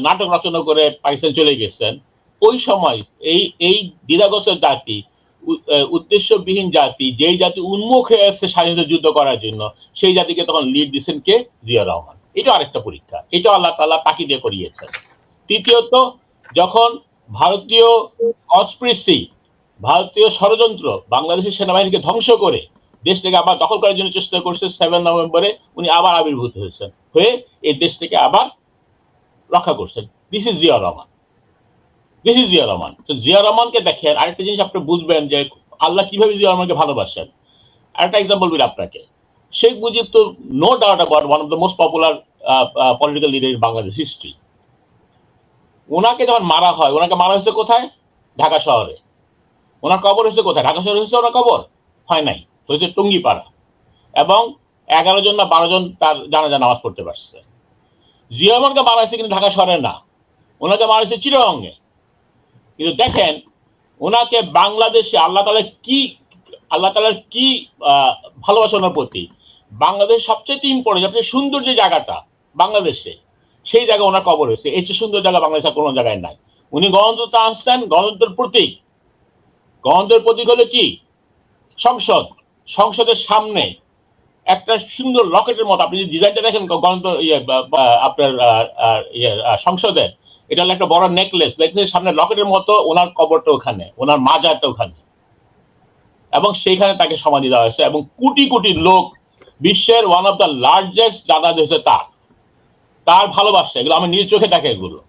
নাটক রচনা করে পাকিস্তান চলে গেছেন। ওই সময় এই দ্বিধাগ্রস্ত জাতি, উদ্দেশ্যবিহীন জাতি, যেই জাতি উন্মুখ হয়ে আসছে স্বাধীনতা যুদ্ধ করার জন্য, সেই জাতিকে তখন লিড দিচ্ছেন কে? জিয়া রহমান। এটা আরেকটা পরীক্ষা, এটা আল্লাহ তাআলা তাকি দিয়ে করিয়েছেন। তৃতীয়ত, যখন ভারতীয় কনস্পিরেসি, ভারতীয় ষড়যন্ত্র বাংলাদেশের সেনাবাহিনীকে ধ্বংস করে দেশটাকে আবার দখল করার জন্য চেষ্টা করছে, 7 নভেম্বরে উনি আবার আবির্ভূত হয়েছেন, হয়ে এই দেশটাকে আবার রক্ষা করছেন। This is Zia Rahman, this is Zia Rahman. তো জিয়া রহমানকে দেখেন, আরেকটা জিনিস আপনি বুঝবেন যে আল্লাহ কিভাবে জিয়া রহমানকে ভালোবাসেন। আরেকটা এক্সাম্পল বলি আপনাকে। শেখ মুজিব তো no doubt about one of the most popular political leader in Bangladesh history. ওনাকে যখন মারা হয়, ওনাকে মারা হয়েছে কোথায়? ঢাকা শহরে। ওনার কবর হয়েছে কোথায়? ঢাকা শহরে হয়েছে ওনার কবর? হয় নাই, হয়েছে টুঙ্গিপাড়া। এবং 11 জন না 12 জন তার জানাজা নামাজ পড়তে পারছে। জিয়া রহমানকে মারা হয়েছে কিন্তু ঢাকা শহরে না, ওনাকে মারা হয়েছে চিটাগংয়ে। কিন্তু দেখেন ওনাকে বাংলাদেশে আল্লাহ তাআলার কি ভালোবাসা ওনার প্রতি। বাংলাদেশ সবচেয়ে ইম্পর্টেন্ট, সবচেয়ে সুন্দর যে জায়গাটা বাংলাদেশে, সেই জায়গায় ওনার কবর হয়েছে। এই চেয়ে সুন্দর জায়গা বাংলাদেশের কোনো জায়গায় নাই। উনি গণতন্ত্র আনছেন, গণতন্ত্রের প্রতীক। গণতন্ত্রের প্রতীক হলো কি? সংসদ। সংসদের সামনে একটা সুন্দর রকেটের মতো, আপনি যদি ডিজাইনটা দেখেন গণতন্ত্র আপনার সংসদের, এটা হলো একটা বড় নেকলেস, সামনে রকেটের মতো। ওনার কবরটা ওখানে, ওনার মাজারটা ওখানে, এবং সেইখানে তাকে সমাধি দেওয়া হয়েছে। এবং কোটি কোটি লোক, বিশ্বের ওয়ান অফ দ্য লার্জেস্ট জানাজা হয়েছে তার ভালোবাসা। এগুলো আমি নিজ চোখে দেখে এগুলো।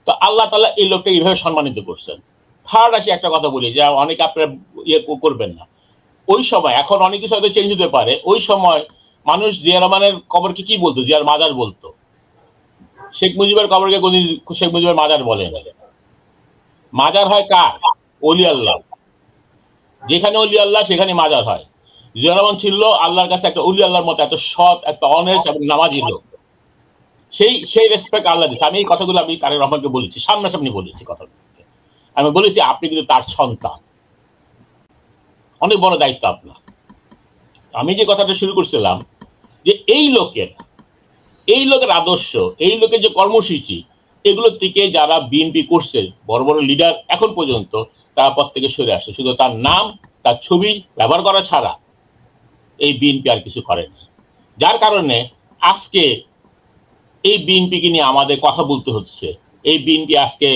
তো আল্লাহ তাআলা এই লোকটা এইভাবে সম্মানিত করছেন। থার্ড আসি একটা কথা বলি, যে অনেকে আপনারা ইয়ে করবেন না। ওই সময়, এখন অনেক কিছু হয়তো চেঞ্জ হতে পারে, ওই সময় মানুষ জিয়া রহমানের কবরকে কি বলতো? জিয়ার মাজার বলতো। শেখ মুজিবের কবরকে কোনদিন শেখ মুজিবের মাজার বলে না। মাজার হয় কার? ওলি আল্লাহ। যেখানে ওলি আল্লাহ সেখানে মাজার হয়। জিয়া রহমান ছিল আল্লাহর কাছে একটা ওলি আল্লাহর মতো, এত সৎ, এত অনেস্ট এবং নামাজি লোক। সেই রেসপেক্ট আল্লাহ দিচ্ছে। আমি এই কথাগুলো আমি তারেক রহমানকে বলেছি, সামনাসামনি বলেছি কথাগুলো। আমি বলেছি আপনি কিন্তু তার সন্তান, অনেক বড় দায়িত্ব আপনার। আমি যে কথাটা শুরু করছিলাম, যে এই লোকের আদর্শ, এই লোকের যে কর্মসূচি, এগুলোর থেকে যারা বিএনপি করছে, বড় বড় লিডার এখন পর্যন্ত, তারা পদ থেকে সরে আসছে। শুধু তার নাম, তার ছবি ব্যবহার করা ছাড়া এই বিএনপি আর কিছু করেনি। যার কারণে আজকে এই বিএনপিকে নিয়ে আমাদের কথা বলতে হচ্ছে। এই বিএনপি আজকে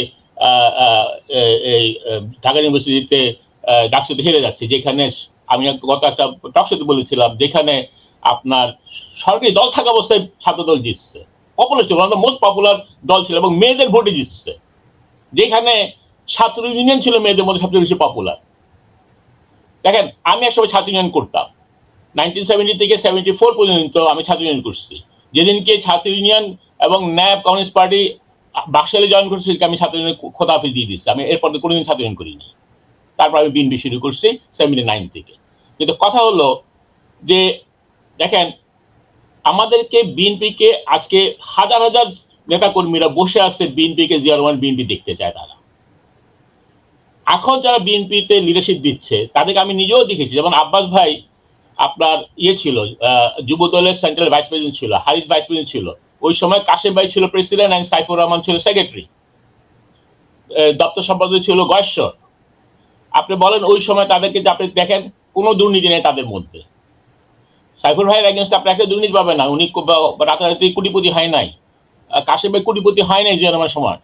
এই ঢাকা ইউনিভার্সিটিতে ডাকসুতে হেরে যাচ্ছে, যেখানে আমি গত একটা টকশোতে বলেছিলাম, যেখানে আপনার সরকারি দল থাকা অবস্থায় ছাত্রদল জিতছে, পপুলার ছিল, মোস্ট পপুলার দল ছিল, এবং মেয়েদের ভোটে জিতছে। যেখানে ছাত্র ইউনিয়ন ছিল মেয়েদের মধ্যে সবচেয়ে বেশি পপুলার। দেখেন, আমি একসময় ছাত্র ইউনিয়ন করতাম, 1970 থেকে 74 পর্যন্ত আমি ছাত্র ইউনিয়ন করছি। যেদিনকে ছাত্র ইউনিয়ন এবং ন্যাপ, কমিউনিস্ট পার্টি বাকশালে জয়েন করছি, আমি ছাত্র ইউনিয়ন খোদা হাফিজ দিয়ে দিচ্ছি। আমি এরপর কোনোদিন ছাত্র ইউনিয়ন করিনি। তারপর আমি বিএনপি শুরু করছি 79 থেকে। কিন্তু কথা হলো যে দেখেন, আমাদেরকে বিএনপিকে আজকে হাজার হাজার নেতাকর্মীরা বসে আছে, বিএনপিকে জিয়া রহমান বিএনপি দেখতে চায়। তারা এখন যারা বিএনপিতে লিডারশিপ দিচ্ছে, তাদেরকে আমি নিজেও দেখেছি। যেমন আব্বাস ভাই আপনার ছিল, যুব দলের সেন্ট্রাল ভাইস প্রেসিডেন্ট ছিল, হারিস ভাইস প্রেসিডেন্ট ছিল। ওই সময় কাশেম ভাই ছিল প্রেসিডেন্ট, এন্ড সাইফুর রহমান ছিল সেক্রেটারি, দপ্তর সম্পাদক ছিল গয়েশ্বর। আপনি বলেন ওই সময় তাদেরকে আপনি দেখেন, কোনো দুর্নীতি নেই তাদের মধ্যে। সাইফুর ভাইয়ের এগেনস্ট আপনি একটা দুর্নীতি পাবেন না, উনি রাতারাতি কোটিপতি হয় নাই। কাশেম ভাই কোটিপতি হয় নাই জিয়া রহমানের সময়।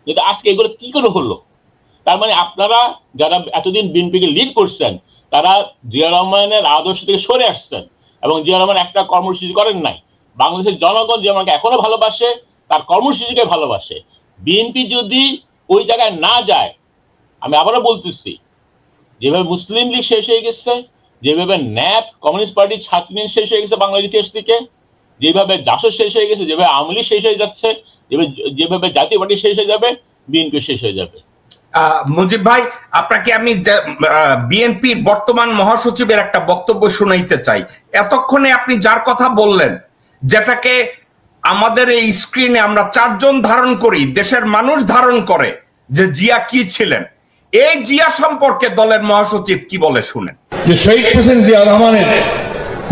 কিন্তু আজকে এগুলো কি করে হলো? তার মানে আপনারা যারা এতদিন বিএনপিকে লিড করছেন, তারা জিয়া রহমানের আদর্শ থেকে সরে আসছেন, এবং জিয়া রহমান একটা কর্মসূচি করেন নাই। বাংলাদেশের জনগণ জিয়া রহমানকে এখনো ভালোবাসে, তার কর্মসূচিকে ভালোবাসে। বিএনপি যদি ওই জায়গায় না যায়, আমি আবারও বলতেছি, যেভাবে মুসলিম লীগ শেষ হয়ে গেছে, যেভাবে ন্যাপ, কমিউনিস্ট পার্টি, ছাত্র ইউনিয়ন শেষ হয়ে গেছে বাংলাদেশ ইতিহাস থেকে, যেভাবে জাসদ শেষ হয়ে গেছে, যেভাবে আওয়ামী লীগ শেষ হয়ে যাচ্ছে, যেভাবে জাতীয় পার্টি শেষ হয়ে যাবে, বিএনপি শেষ হয়ে যাবে। মুজিব ভাই, আপনাকে আমি বিএনপির বর্তমান মহাসচিবের একটা বক্তব্য শোনাইতে চাই। এতক্ষণে আপনি যার কথা বললেন, যেটাকে আমাদের এই স্ক্রিনে আমরা 4 জন ধারণ করি, দেশের মানুষ ধারণ করে, যে জিয়া কি ছিলেন, এই জিয়া সম্পর্কে দলের মহাসচিব কি বলে শুনেন। যে শহীদ হোসেন জিয়া রহমানের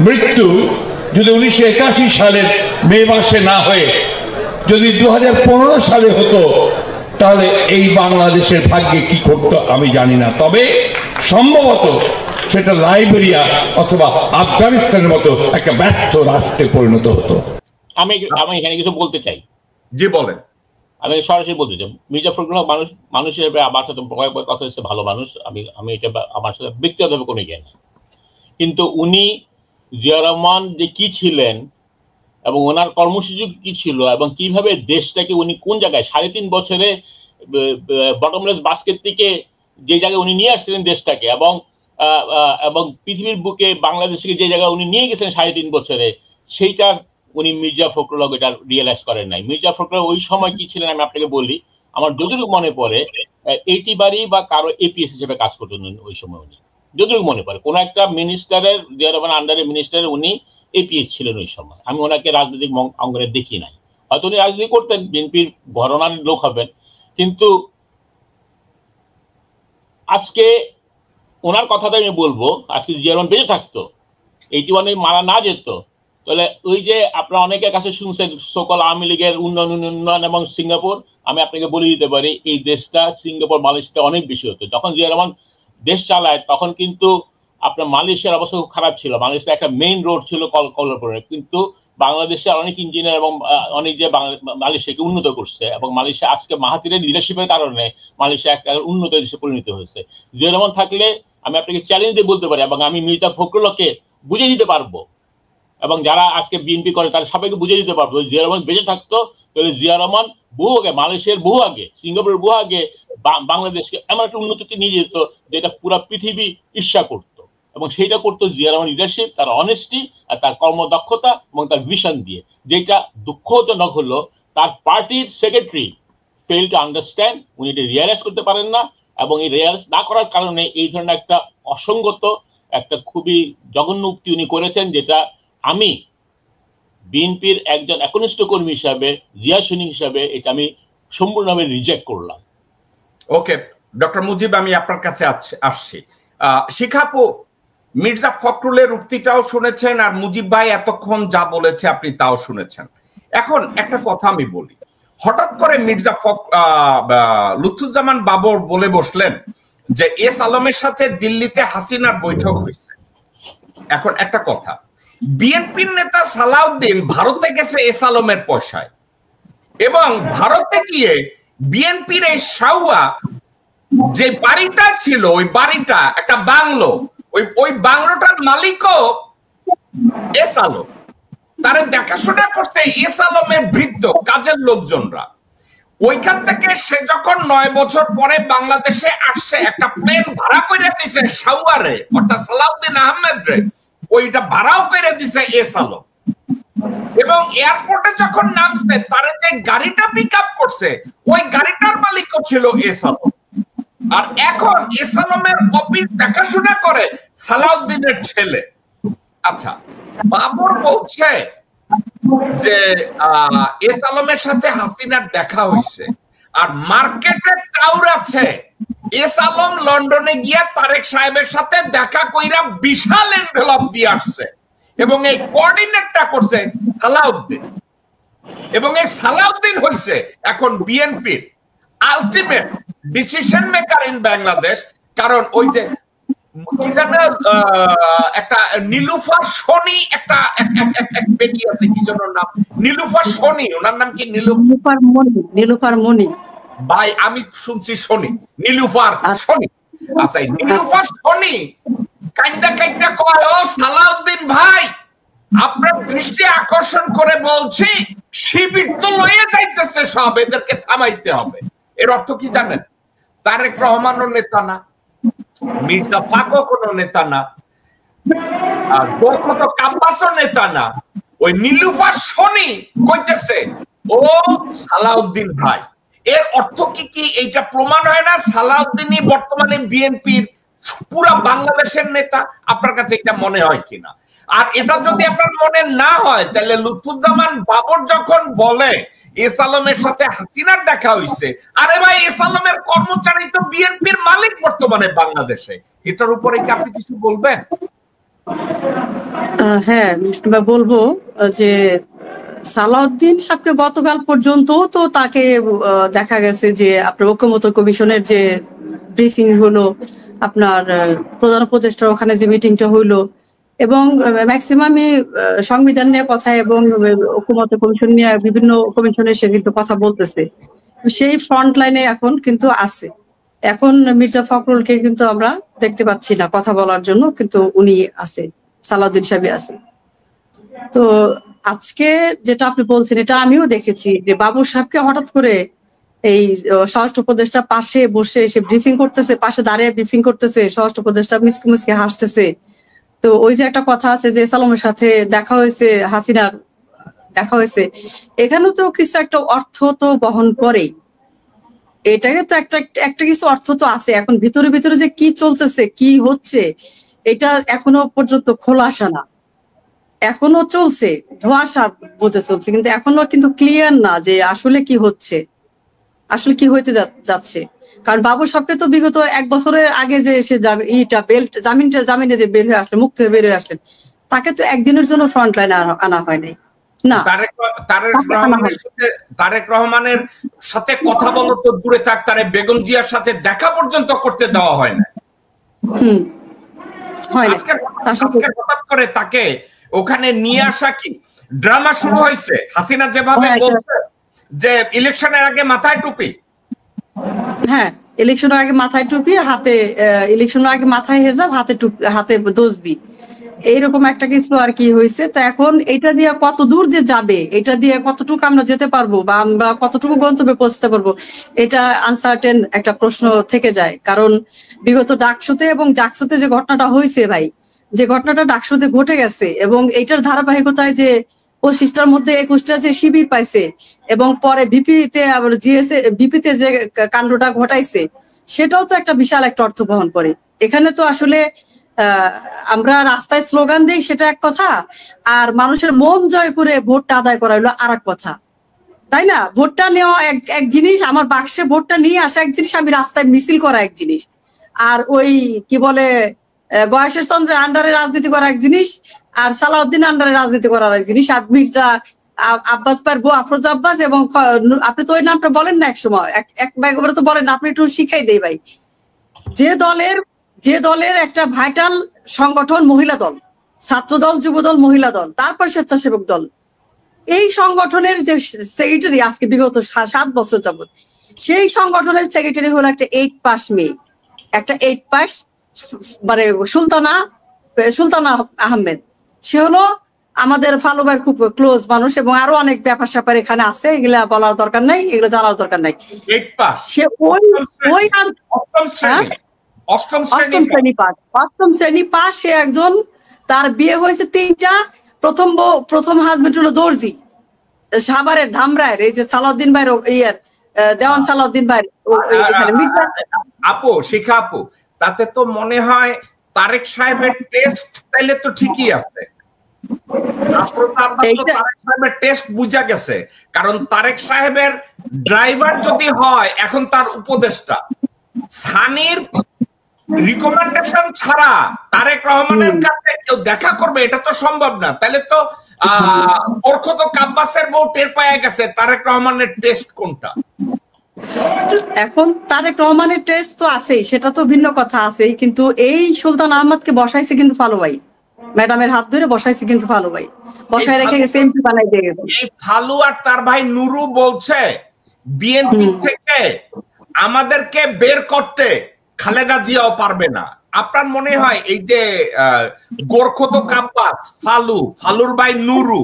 মৃত্যু যদি 1981 সালের মে মাসে না হয়ে যদি 2015 সালে হতো, তাহলে এই বাংলাদেশের ভাগ্যে কি করতো আমি জানি না। তবে সম্ভবত সেটা লাইবেরিয়া অথবা আফগানিস্তানের মতো একটা ব্যর্থ রাষ্ট্রে পরিণত হতো। আমি এখানে কিছু বলতে চাই। জি বলেন। আমি সরাসরি বলতে চাই, মির্জা ফখরুল হক মানুষ হিসেবে আমার সাথে কয়েকবার কথা হচ্ছে, ভালো মানুষ। আমি এটা আমার সাথে ব্যক্তিগতভাবে কোনো জ্ঞান না, কিন্তু উনি জিয়া রহমান যে কি ছিলেন এবং ওনার কর্মসূচি কি ছিল এবং কিভাবে দেশটাকে উনি কোন জায়গায় 3.5 বছরে বটমলেস বাস্কেট থেকে যে জায়গায় উনি নিয়ে আসছিলেন দেশটাকে, এবং পৃথিবীর বুকে বাংলাদেশকে যে জায়গায় উনি নিয়ে গেছেন 3.5 বছরে, সেইটা উনি মির্জা ফখরুল হক এটা রিয়েলাইজ করেন নাই। মির্জা ফখরুল ওই সময় কি ছিলেন আমি আপনাকে বলি। আমার যতটুকু মনে পড়ে, 80 বারই বা কারো এপিএস হিসেবে কাজ করতেন ওই সময়। উনি যতটুকু মনে পড়ে কোন একটা মিনিস্টারের, জিয়া রহমান আন্ডারে মিনিস্টারের উনি এপিএস ছিলেন ওই সময়। আমি ওনাকে রাজনৈতিক অঙ্গনে দেখি নাই, হয়তো উনি রাজনীতি করতেন, বিএনপির ঘরানার লোক হবেন, কিন্তু আজকে ওনার কথাটা আমি বলবো, আজকে জিয়া রহমান বেঁচে থাকতো, 81 মারা না যেত, তাহলে ওই যে আপনারা অনেকের কাছে শুনছেন সকল আওয়ামী লীগের উন্নয়ন এবং সিঙ্গাপুর, আমি আপনাকে বলে দিতে পারি এই দেশটা সিঙ্গাপুর মালয়েশিয়া অনেক বেশি হতো। যখন জিয়া রহমান দেশ চালায় তখন কিন্তু আপনার মালয়েশিয়ার অবস্থা খুব খারাপ ছিল। মালয়েশিয়া একটা মেইন রোড ছিল কলকাতা, কিন্তু বাংলাদেশের অনেক ইঞ্জিনিয়ার এবং অনেক যে মালয়েশিয়াকে উন্নত করছে, এবং মালয়েশিয়া আজকে মাহাথিরের লিডারশিপের কারণে মালয়েশিয়া একটা উন্নত দেশে পরিণত হয়েছে। জিয়া রহমান থাকলে আমি আপনাকে চ্যালেঞ্জ দিয়ে বলতে পারি, এবং আমি মির্জা ফখরুলকে বুঝিয়ে দিতে পারবো, এবং যারা আজকে বিএনপি করে তারা সবাইকে বুঝিয়ে দিতে পারবো, জিয়া রহমান বেঁচে থাকতো তাহলে জিয়া রহমান বহু আগে, মালয়েশিয়ার বহু আগে, সিঙ্গাপুরের বহু আগে বাংলাদেশকে এমন একটা উন্নতিতে নিয়ে যেত যেটা পুরো পৃথিবী ঈর্ষা করতো, এবং সেইটা করতো জিয়া রহমান লিডারশিপ, তার অনেস্টি আর তার কর্মদক্ষতা এবং তার ভিশন দিয়ে। যেটা দুঃখজনক হলো তার পার্টির সেক্রেটারি ফেল টু আন্ডারস্ট্যান্ড, উনি এটা রিয়ালাইজ করতে পারেন না, এবং এই রিয়ালাইজ না করার কারণে এই ধরনের একটা অসঙ্গত, একটা খুবই জঘন্য উক্তি উনি করেছেন, যেটা আমি বিএনপির একজন একনিষ্ঠ কর্মী হিসাবে, জিয়া সৈনিক হিসাবে এটা আমি সম্পূর্ণভাবে রিজেক্ট করলাম। ওকে ডক্টর মুজিব, আমি আপনার কাছে আসছি। শিখাপু, মির্জা ফখরুলের উক্তিটাও শুনেছেন, আর মুজিব ভাই এতক্ষণ যা বলেছে আপনি তাও শুনেছেন। এখন একটা কথা আমি বলি, হঠাৎ করে মির্জা লুৎফুজ্জামান বাবর বলে বসলেন যে এস আলমের সাথে দিল্লিতে হাসিনার বৈঠক হয়েছে। এখন একটা কথা, বিএনপির নেতা সালাউদ্দিন ভারতে গেছে এস আলমের পয়সায়, এবং ভারতে গিয়ে বিএনপির এই শাওয়া যে বাড়িটা ছিল, ওই বাড়িটা একটা বাংলো, ওই বাংলোটার মালিকও এস আলম, তারা দেখাশোনা করছে এস আলমের বৃদ্ধ কাজের লোকজনরা। ওইখান থেকে সে যখন 9 বছর পরে বাংলাদেশে আসছে, একটা প্লেন ভাড়া করে দিছে শাওয়ারে, অর্থাৎ সালাউদ্দিন আহমেদ রে, ওইটা ভাড়াও করে দিছে এস আলম, এবং এয়ারপোর্টে যখন নামছে তারা যে গাড়িটা পিক আপ করছে ওই গাড়িটার মালিকও ছিল এস আলম। আর এখন এস আলমের অফিস দেখাশোনা করে সালাউদ্দিনের ছেলে। আচ্ছা, বাবর বলছে যে এস আলমের সাথে হাসিনার দেখা হয়েছে, আর মার্কেটে চাউর আছে এস আলম লন্ডনে গিয়া তারেক সাহেবের সাথে দেখা কইরা বিশাল এনভেলপ দিয়ে আসছে, এবং এই কোঅর্ডিনেটটা করছে সালাউদ্দিন, এবং এই সালাউদ্দিন হইছে এখন বিএনপির ultimate decision maker in Bangladesh. কারণ ওই যে কি জানো, একটা নীলুফার শনি, একটা বেটি আছে, কি যেন নাম, নীলুফার শনি, ওনার নাম কি? নীলুফার মনি ভাই, আমি শুনছি শনি, নীলুফার শনি। আচ্ছা, নীলুফার শনি কাইন্দা কাইন্দা কয়, ও সালাউদ্দিন ভাই, আপনার দৃষ্টি আকর্ষণ করে বলছি, শিবির তো লইয়ে যাইতেছে সব, এদেরকে থামাইতে হবে। এর অর্থ কি জানেন? তারেক রহমানও নেতা না, মির্জা ফাকও কোনো নেতা না, আর বরকত আব্বাসও নেতা না, ওই নীলুফার শনি কইতেছে ও সালাউদ্দিন ভাই। এর অর্থ কি এইটা প্রমাণ হয় না সালাউদ্দিনই বর্তমানে বিএনপির পুরা বাংলাদেশের নেতা? আপনার কাছে এটা মনে হয় কিনা? আর এটা যদি আপনার মনে না হয় তাহলে লুৎফুজ্জামান বাবর যখন বলে এস আলমের সাথে হাসিনার দেখা হইছে, আরে ভাই এস আলমের কর্মচারী তো বিএনপির মালিক বর্তমানে বাংলাদেশে, এটার উপরে কি আপনি কিছু বলবেন? হ্যাঁ বলবো যে সালাউদ্দিন সাহেবকে গতকাল পর্যন্ত তো তাকে দেখা গেছে যে আপনার ঐক্যমত্য কমিশনের যে ব্রিফিং হলো, আপনার প্রধান উপদেষ্টার ওখানে যে মিটিংটা হইলো, এবং ম্যাক্সিমামই সংবিধান নিয়ে কথা এবং ঐক্যমত্য কমিশন নিয়ে বিভিন্ন কমিশনে সে কিন্তু কথা বলতেছে। সেই ফ্রন্ট লাইনে এখন কিন্তু আছে। এখন মির্জা ফখরুলকে কিন্তু আমরা দেখতে পাচ্ছি না কথা বলার জন্য, কিন্তু উনি আছে, সালাউদ্দিন সাহেব আছে। তো আজকে যেটা আপনি বলছেন এটা আমিও দেখেছি যে বাবর সাহেবকে হঠাৎ করে এই স্বরাষ্ট্র উপদেষ্টা পাশে বসে সে ব্রিফিং করতেছে, পাশে দাঁড়িয়ে ব্রিফিং করতেছে, স্বরাষ্ট্র উপদেষ্টা মিসকে মিসকে হাসতেছে। তো ওই যে একটা কথা আছে যে সালামের সাথে দেখা হয়েছে, হাসিনার দেখা হয়েছে, এখানেও তো কিছু একটা অর্থ তো বহন করে, এটাকে তো একটা কিছু অর্থ তো আছে। এখন ভিতরে ভিতরে যে কি চলতেছে কি হচ্ছে এটা এখনো পর্যন্ত খোলাসা না, এখনো চলছে ধোঁয়াশার মধ্যে চলছে, কিন্তু এখনো কিন্তু ক্লিয়ার না যে আসলে কি হচ্ছে, আসলে কি হইতে যাচ্ছে। কারণ বাবর সাহেবকে তো বিগত 1 বছরের আগে যে সে জামিনে যে বের হয়ে আসলেন, মুক্ত হয়ে বের হয়ে আসলেন, তাকে তো একদিনের জন্য ফ্রন্ট লাইনে আনা হয় নাই না। তারেক রহমানের সাথে কথা বলো তো দূরে থাক, তারে বেগম জিয়ার সাথে দেখা পর্যন্ত করতে দেওয়া হয় না। হঠাৎ করে তাকে ওখানে নিয়ে আসা কি ড্রামা শুরু হয়েছে? হাসিনা যেভাবে বলছে যে ইলেকশনের আগে মাথায় টুপি, হ্যাঁ ইলেকশনের আগে মাথায় টুপি, হাতে ইলেকশনের আগে মাথায় হেজাব, হাতে দোসবি, এইরকম একটা কিছু আর কি হয়েছে। তো এখন এটা দিয়ে কত দূর যে যাবে, এটা দিয়ে কতটুকু আমরা যেতে পারবো বা আমরা কতটুকু গন্তব্যে পৌঁছতে পারবো, এটা আনসার্টেন একটা প্রশ্ন থেকে যায়। কারণ বিগত ডাকসুতে এবং জাকসুতে যে ঘটনাটা হয়েছে ভাই, যে ঘটনাটা ডাকসুতে ঘটে গেছে এবং এইটার ধারাবাহিকতায় যে 25টার মধ্যে 21টা যে শিবির পাইছে এবং পরে ভিপিতে আবার ভিপিতে যে কাণ্ডটা ঘটাইছে, সেটাও তো একটা বিশাল একটা অর্থ বহন করে। এখানে তো আসলে আমরা রাস্তায় স্লোগান দিই সেটা এক কথা, আর মানুষের মন জয় করে ভোটটা আদায় করা হলো আর এক কথা, তাই না? ভোটটা নেওয়া এক জিনিস, আমার বাক্সে ভোটটা নিয়ে আসা এক জিনিস, আমি রাস্তায় মিছিল করা এক জিনিস, আর ওই কি বলে গয়েশের চন্দ্রের আন্ডারে রাজনীতি করা এক জিনিস, আর সালাউদ্দিন আন্ডারে রাজনীতি করার এক জিনিস, আর মির্জা আব্বাস পার বউ আফরোজা আব্বাস, এবং আপনি তো ওই নামটা বলেন না এক সময়, একবার তো বলেন, আপনি একটু শিখাই দেই ভাই। যে দলের একটা ভাইটাল সংগঠন মহিলা দল, ছাত্র দল, যুব দল, মহিলা দল, তারপর স্বেচ্ছাসেবক দল, এই সংগঠনের যে সেক্রেটারি আজকে বিগত 7 বছর যাবত, সেই সংগঠনের সেক্রেটারি হলো একটা 8 পাস মেয়ে, একটা 8 পাস মানে সুলতানা আহমেদ। সে হলো আমাদের ফালুবাইয়ের খুব ক্লোজ মানুষ, এবং আরো অনেক ব্যাপার স্যাপার এখানে আছে, এগুলা বলার দরকার নাই, এগুলো জানার দরকার নাই। সে অষ্টম শ্রেণী পাস। সে একজন, তার বিয়ে হয়েছে 3টা, প্রথম হাজবেন্ড হলো দর্জি, সাভারের ধামরায়ের, এই যে সালাউদ্দিন ভাইয়ের দেওয়ান সালাউদ্দিন ভাইয়ের এখানে। আপু শিখা আপু, তাতে তো মনে হয় তারেক সাহেবের টেস্ট তাইলে তো ঠিকই আছে, তারেক সাহেবের টেস্ট বুঝা গেছে। কারণ তারেক সাহেবের ড্রাইভার যদি হয় এখন তার উপদেষ্টা, সানির রিকমেন্ডেশন ছাড়া তারেক রহমানের কাছে কেউ দেখা করবে এটা তো সম্ভব না। তাহলে তো বরকত আব্বাসের বউ টের পাওয়া গেছে তারেক রহমানের টেস্ট কোনটা। এখন তারেক রহমানের টেস্ট তো আছেই, সেটা তো ভিন্ন কথা আছেই, কিন্তু এই সুলতান আহমদকে বসাইছে কিন্তু ফালু ভাই, ম্যাডামের হাত ধরে বসাইছে কিন্তু ফালু ভাই, বসায় রেখে গেছে, এমপি বানাই দিয়ে গেছে। এই ফালু আর তার ভাই নুরু বলছে বিএনপি থেকে আমাদেরকে বের করতে খালেদা জিয়াও পারবে না। আপনার মনে হয় এই যে গোরখত আব্বাস, ফালুর ভাই নুরু,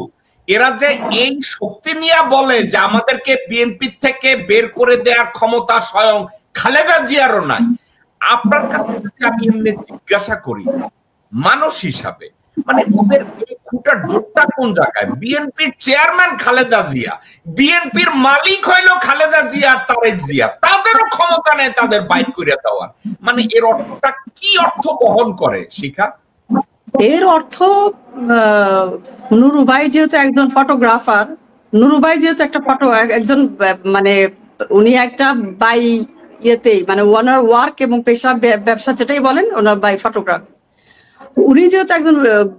এরা যে এই শক্তি নিয়ে বলে যে আমাদেরকে বিএনপি থেকে বের করে দেওয়ার ক্ষমতা স্বয়ং খালেদা জিয়ারও নাই, আপনার কাছে আমি এমনি জিজ্ঞাসা করি মানুষ হিসাবে, মানে ওদের এই খুঁটার জোরটা কোন জায়গায়? বিএনপির চেয়ারম্যান খালেদা জিয়া, বিএনপির মালিক হইল খালেদা জিয়া আর তারেক জিয়া, তাদেরও ক্ষমতা নেই তাদের বাইক করে দেওয়ার। মানে এর অর্থটা কি অর্থ বহন করে শিখা? এর অর্থ নুরু ভাই যেহেতু একজন ফটোগ্রাফার, নুরু ভাই যেহেতু একটা একজন মানে উনি একটা বাই ইয়েতেই মানে ওনার ওয়ার্ক এবং পেশা ব্যবসা যেটাই বলেন ওনার বাই ফটোগ্রাফ, উনি যেহেতু একজন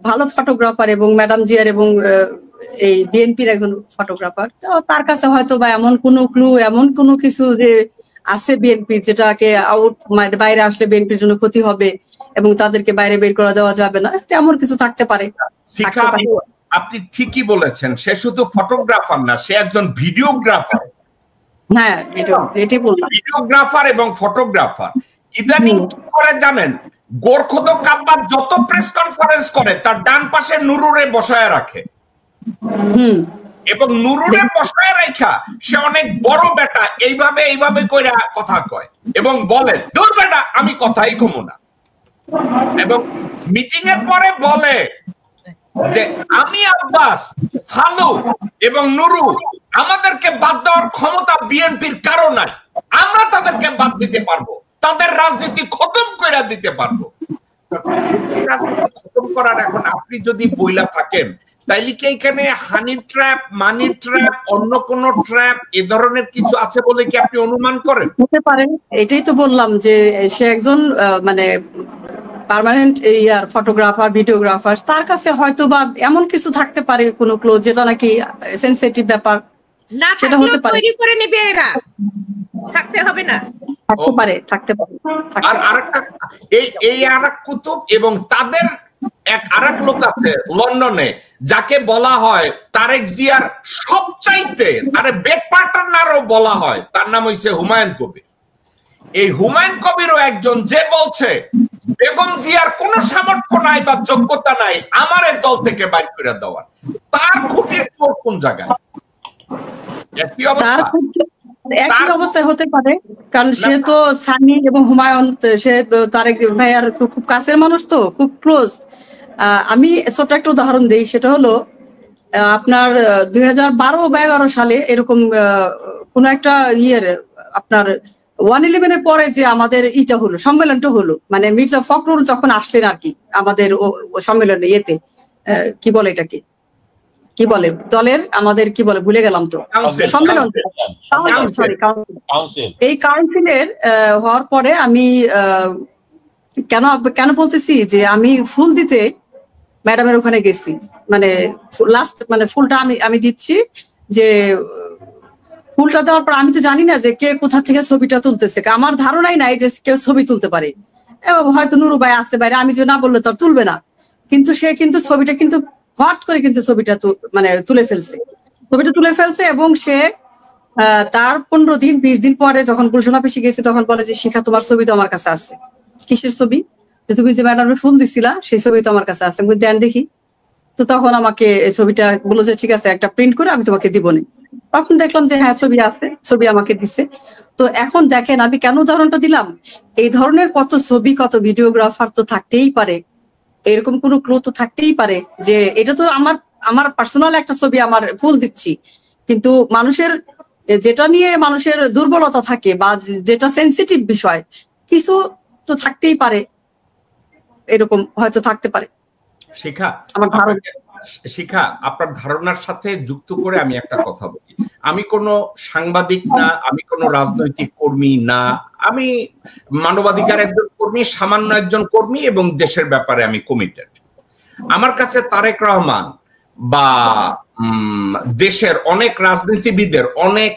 ভালো ফটোগ্রাফার এবং ম্যাডাম জিয়ার এবং এই বিএনপির একজন ফটোগ্রাফার, তো তার কাছে হয়তো বা এমন কোনো ক্লু, এমন কোনো কিছু যে আছে বিএনপির যেটাকে বাইরে আসলে বিএনপির জন্য ক্ষতি হবে এবং তাদেরকে বাইরে বের করে দেওয়া যাবে না, তেমন কিছু থাকতে পারে। আপনি ঠিকই বলেছেন, সে শুধু ফটোগ্রাফার না, সে একজন ভিডিওগ্রাফার। হ্যাঁ, এটাই বললাম, ভিডিওগ্রাফার এবং ফটোগ্রাফার। ইদানিং কি করে জানেন, গোরখদ কাব্বার যত প্রেস কনফারেন্স করে তার ডান পাশে নুরুরে বসায় রাখে, এবং নুরুরে বসায় রাখা সে অনেক বড় বেটা এইভাবে কইরা কথা কয় এবং বলে দূর বেটা আমি কথাই কমু না, এবং মিটিং এর পরে বলে যে আমি আব্বাস, ফালু এবং নুরু আমাদেরকে বাদ দেওয়ার ক্ষমতা বিএনপির কারো নাই, আমরা তাদেরকে বাদ দিতে পারবো, তাদের রাজনীতি খতম করে দিতে পারবো। রাজনীতি খতম করার এখন আপনি যদি বইলা থাকেন তাইলে কি এখানে হানি ট্র্যাপ, মানি ট্র্যাপ, অন্য কোন ট্র্যাপ এ ধরনের কিছু আছে বলে কি আপনি অনুমান করেন? হতে পারে, এটাই তো বললাম যে সে একজন মানে পার্মানেন্ট ইয়ার ফটোগ্রাফার, ভিডিওগ্রাফার, তার কাছে হয়তো বা এমন কিছু থাকতে পারে কোনো ক্লোজ যেটা নাকি সেনসিটিভ ব্যাপার, সেটা হতে পারে। তৈরি করে নেবে এরা, থাকতে হবে না, থাকতে পারে। আর আরেকটা এই আরেক কুতুব এবং তাদের আরেক লোক আছে লন্ডনে যাকে বলা হয় তারেক জিয়ার সবচাইতে বেড পার্টনারও বলা হয়, তার নাম হইছে হুমায়ুন কবির। এই হুমায়ুন কবিরও একজন যে বলছে বেগম জিয়ার কোন সামর্থ্য নাই বা যোগ্যতা নাই আমার এই দল থেকে বাইর করে দেওয়ার। তার খুঁটির চোর কোন জায়গায়? একই অবস্থায় হতে পারে, কারণ সে তো সানি এবং হুমায়ুন, সে তারেক ভাইয়ার খুব কাছের মানুষ, তো খুব ক্লোজ। আমি ছোট একটা উদাহরণ দিই, সেটা হলো আপনার 2012 বা 2011 সালে এরকম কোন একটা ইয়ের আপনার 111 এর পরে যে আমাদের ইটা হলো, সম্মেলনটা হলো, মানে মির্জা ফখরুল যখন আসলেন আর কি আমাদের সম্মেলনে, ইয়েতে কি বলে এটাকে, কি বলে দলের আমাদের কি বলে ভুলে গেলাম তো, সম্মেলন, এই কাউন্সিলের হওয়ার পরে আমি কেন বলতেছি যে আমি ফুল দিতে ম্যাডামের ওখানে গেছি, মানে লাস্ট মানে ফুলটা আমি দিচ্ছি, যে ফুলটা দেওয়ার পর আমি তো জানি না যে কে কোথা থেকে ছবিটা তুলতেছে, আমার ধারণাই নাই যে কেউ ছবি তুলতে পারে, হয়তো নুরু ভাই আসতে পারে, আমি যে না বললে তো তুলবে না, কিন্তু সে কিন্তু ছবিটা কিন্তু হট করে কিন্তু ছবিটা মানে তুলে ফেলছে, এবং সে তার 15 দিন 20 দিন পরে যখন গুলশান অফিসে গেছে তখন বলে যে শিখা তোমার ছবি তো আমার কাছে আছে। কিসের ছবি? তুমি যে ম্যাডামের ফুল দিছিলা সেই ছবি তো আমার কাছে আছে, আমি দেন দেখি। তো তখন আমাকে এই ছবিটা বললো যে ঠিক আছে একটা প্রিন্ট করে আমি তোমাকে দিব না। তখন দেখলাম যে হ্যাঁ ছবি আছে, ছবি আমাকে দিচ্ছে। তো এখন দেখেন আমি কেন উদাহরণটা দিলাম, এই ধরনের কত ছবি, কত ভিডিওগ্রাফার তো থাকতেই পারে, এরকম কোনো ক্লু তো থাকতেই পারে যে এটা তো আমার পার্সোনাল একটা ছবি, আমার ফুল দিচ্ছি, কিন্তু মানুষের যেটা নিয়ে মানুষের দুর্বলতা থাকে বা যেটা সেন্সিটিভ বিষয় কিছু তো থাকতেই পারে, এরকম হয়তো থাকতে পারে। শিখা আপনার ধারণার সাথে যুক্ত করে আমি একটা কথা বলি, আমি কোনো সাংবাদিক না, আমি কোনো রাজনৈতিক কর্মী না, আমি মানবাধিকার একজন কর্মী, সামান্য একজন কর্মী এবং দেশের ব্যাপারে আমি কমিটেড। আমার কাছে তারেক রহমান বা দেশের অনেক রাজনীতিবিদের অনেক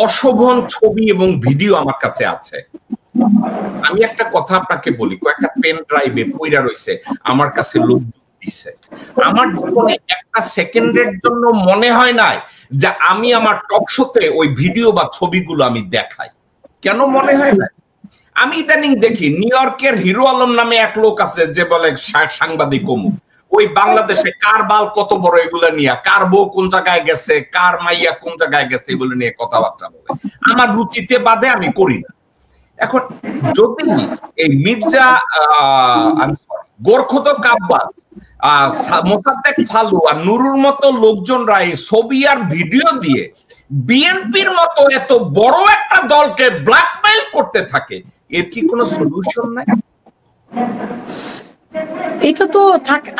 অশোভন ছবি এবং ভিডিও আমার কাছে আছে। আমি একটা কথা আপনাকে বলি, কয়েকটা পেন ড্রাইভে পইরা রইছে, আমার কাছে লোক দিচ্ছে। আমার জীবনে একটা সেকেন্ডের জন্য মনে হয় না যে আমি আমার টক শোতে ওই ভিডিও বা ছবিগুলো আমি দেখাই। কেন মনে হয় না? আমি ইদানিং দেখি নিউ ইয়র্কের হিরো আলম নামে এক লোক আছে যে বলে সাংবাদিক অমুক, ওই বাংলাদেশে কার বাল কত বড় এগুলো নিয়ে, কার বউ কোন জায়গায় গেছে, কার মাইয়া কোন জায়গায় গেছে, এগুলো নিয়ে কথাবার্তা বলে। আমার রুচিতে বাদে আমি করি না। এখন যদি এই মির্জা গোরখোদক আব্বাস, মোসাদ্দেক ফালু আর নুরুর মতো লোকজনরা এই ছবি আর ভিডিও দিয়ে বিএনপির মতো এত বড় একটা দলকে ব্ল্যাকমেইল করতে থাকে, এর কি কোনো সলিউশন নাই? এটা তো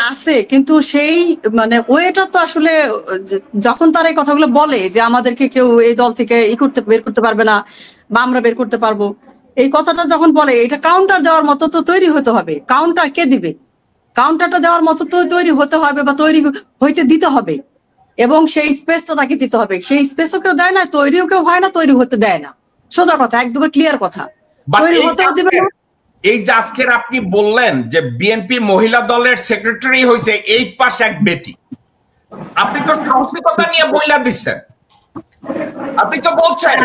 আছে, কিন্তু সেই মানে ওইটা তো আসলে যখন তারা এই কথাগুলো বলে যে আমাদেরকে কেউ এই দল থেকে বের করতে পারবে না বা আমরা বের করতে পারবো, এই কথাটা যখন বলে, এটা কাউন্টার দেওয়ার মতো তো তৈরি হতে হবে। কাউন্টার কে দিবে? কাউন্টারটা দেওয়ার মতো তো তৈরি হতে হবে বা তৈরি হইতে দিতে হবে, এবং সেই স্পেসটা তাকে দিতে হবে। সেই স্পেসও কেউ দেয় না, তৈরিও কেউ হয় না, তৈরি হতে দেয় না। সোজা কথা, একদম ক্লিয়ার কথা। তৈরি হতেও দিবে না। এই যে আজকের আপনি বললেন যে বিএনপি মহিলা দলের সেক্রেটারি হয়েছে 8 পাস এক বেটি, আপনি তো সাহসিকতা নিয়ে বইলা দিচ্ছেন। আপনি তো বলছেন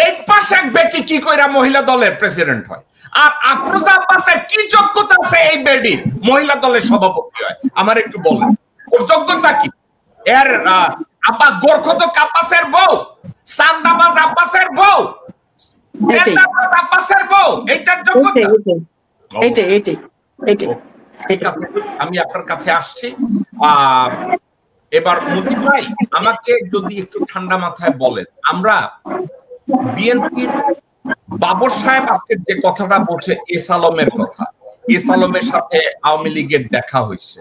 8 পাস এক বেটি কি কইরা মহিলা দলের প্রেসিডেন্ট হয়, আর আফরোজা আব্বাসের কি যোগ্যতা আছে এই বেডির মহিলা দলের সভাপতি হয়? আমার একটু বলেন, ওর যোগ্যতা কি? এর আব্বা গোরখোদক আব্বাসের বউ, সান্দাবাজ আব্বাসের বউ, আমি আপনার কাছে আসছি। এবার মুজিব ভাই, আমাকে যদি একটু ঠান্ডা মাথায় বলেন, আমরা বিএনপির বাবর সাহেব আজকে যে কথাটা বলছে এস আলমের কথা, এস আলমের সাথে আওয়ামী লীগের দেখা হয়েছে,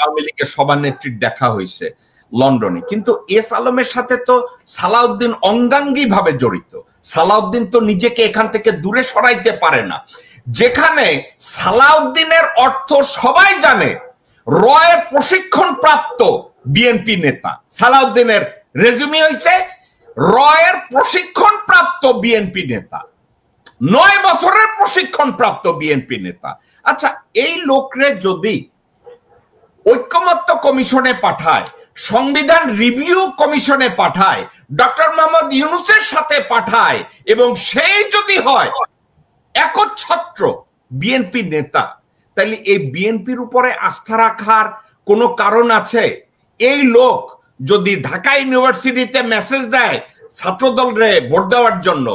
আওয়ামী লীগের সভানেত্রীর দেখা হয়েছে লন্ডনে, কিন্তু এস আলমের সাথে তো সালাউদ্দিন অঙ্গাঙ্গী ভাবে জড়িত। সালাউদ্দিন তো নিজেকে এখান থেকে দূরে সরাইতে পারে না। যেখানে সালাউদ্দিনের অর্থ সবাই জানে, রয়ের প্রশিক্ষণ প্রাপ্ত বিএনপি নেতা। সালাউদ্দিনের রেজুমি হয়েছে রয়ের প্রশিক্ষণ প্রাপ্ত বিএনপি নেতা, 9 বছরের প্রশিক্ষণ প্রাপ্ত বিএনপি নেতা। আচ্ছা, এই লোকরে যদি ঐক্যমত্য কমিশনে পাঠায়, সংবিধান রিভিউ কমিশনে পাঠায়, ডক্টর মোহাম্মদ ইউনূসের সাথে পাঠায়, এবং সেই যদি হয় একচ্ছত্র বিএনপি নেতা, তাহলে এই বিএনপির উপরে আস্থা রাখার কোনো কারণ আছে? এই লোক যদি ঢাকা ইউনিভার্সিটিতে মেসেজ দেয় ছাত্রদলরে ভোট দেওয়ার জন্য,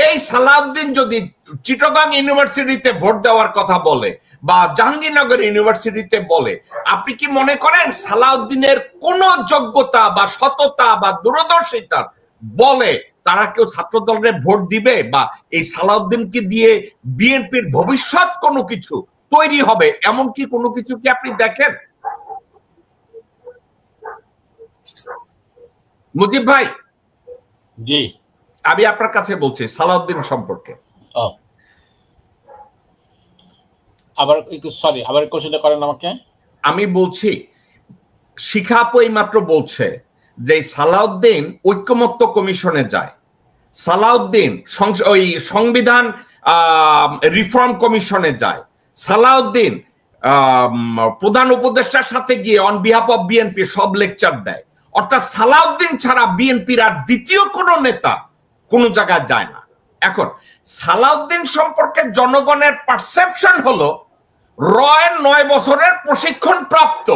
এই সালাউদ্দিন যদি চিটাগং ইউনিভার্সিটিতে ভোট দেওয়ার কথা বলে বা জাহাঙ্গীরনগর ইউনিভার্সিটিতে বলে, আপনি কি মনে করেন সালাউদ্দিনের কোন যোগ্যতা বা সততা বা দূরদর্শিতার বলে তারা কেউ ছাত্রদলের ভোট দিবে? বা এই সালাউদ্দিনকে দিয়ে বিএনপির ভবিষ্যৎ কোনো কিছু তৈরি হবে, এমন কি কোনো কিছু কি আপনি দেখেন? মুজিব ভাই, জি, আমি আপনার কাছে বলছি সালাউদ্দিন সম্পর্কে। আবার সরি, আবার কোশ্চেনটা করেন আমাকে। আমি বলছি, শিখা আপু এইমাত্র বলছে যে সালাউদ্দিন ঐক্যমত্য কমিশনে যায়, সালাউদ্দিন ওই সংবিধান রিফর্ম কমিশনে যায়, সালাউদ্দিন প্রধান উপদেষ্টার সাথে গিয়ে অন বিহাফ অফ বিএনপি সব লেকচার দেয়। অর্থাৎ সালাউদ্দিন ছাড়া বিএনপির আর দ্বিতীয় কোনো নেতা কোন জায়গায় যায় না। এখন সালাউদ্দিন সম্পর্কে জনগণের পারসেপশন হলো রয়ের 9 বছরের প্রশিক্ষণ প্রাপ্ত,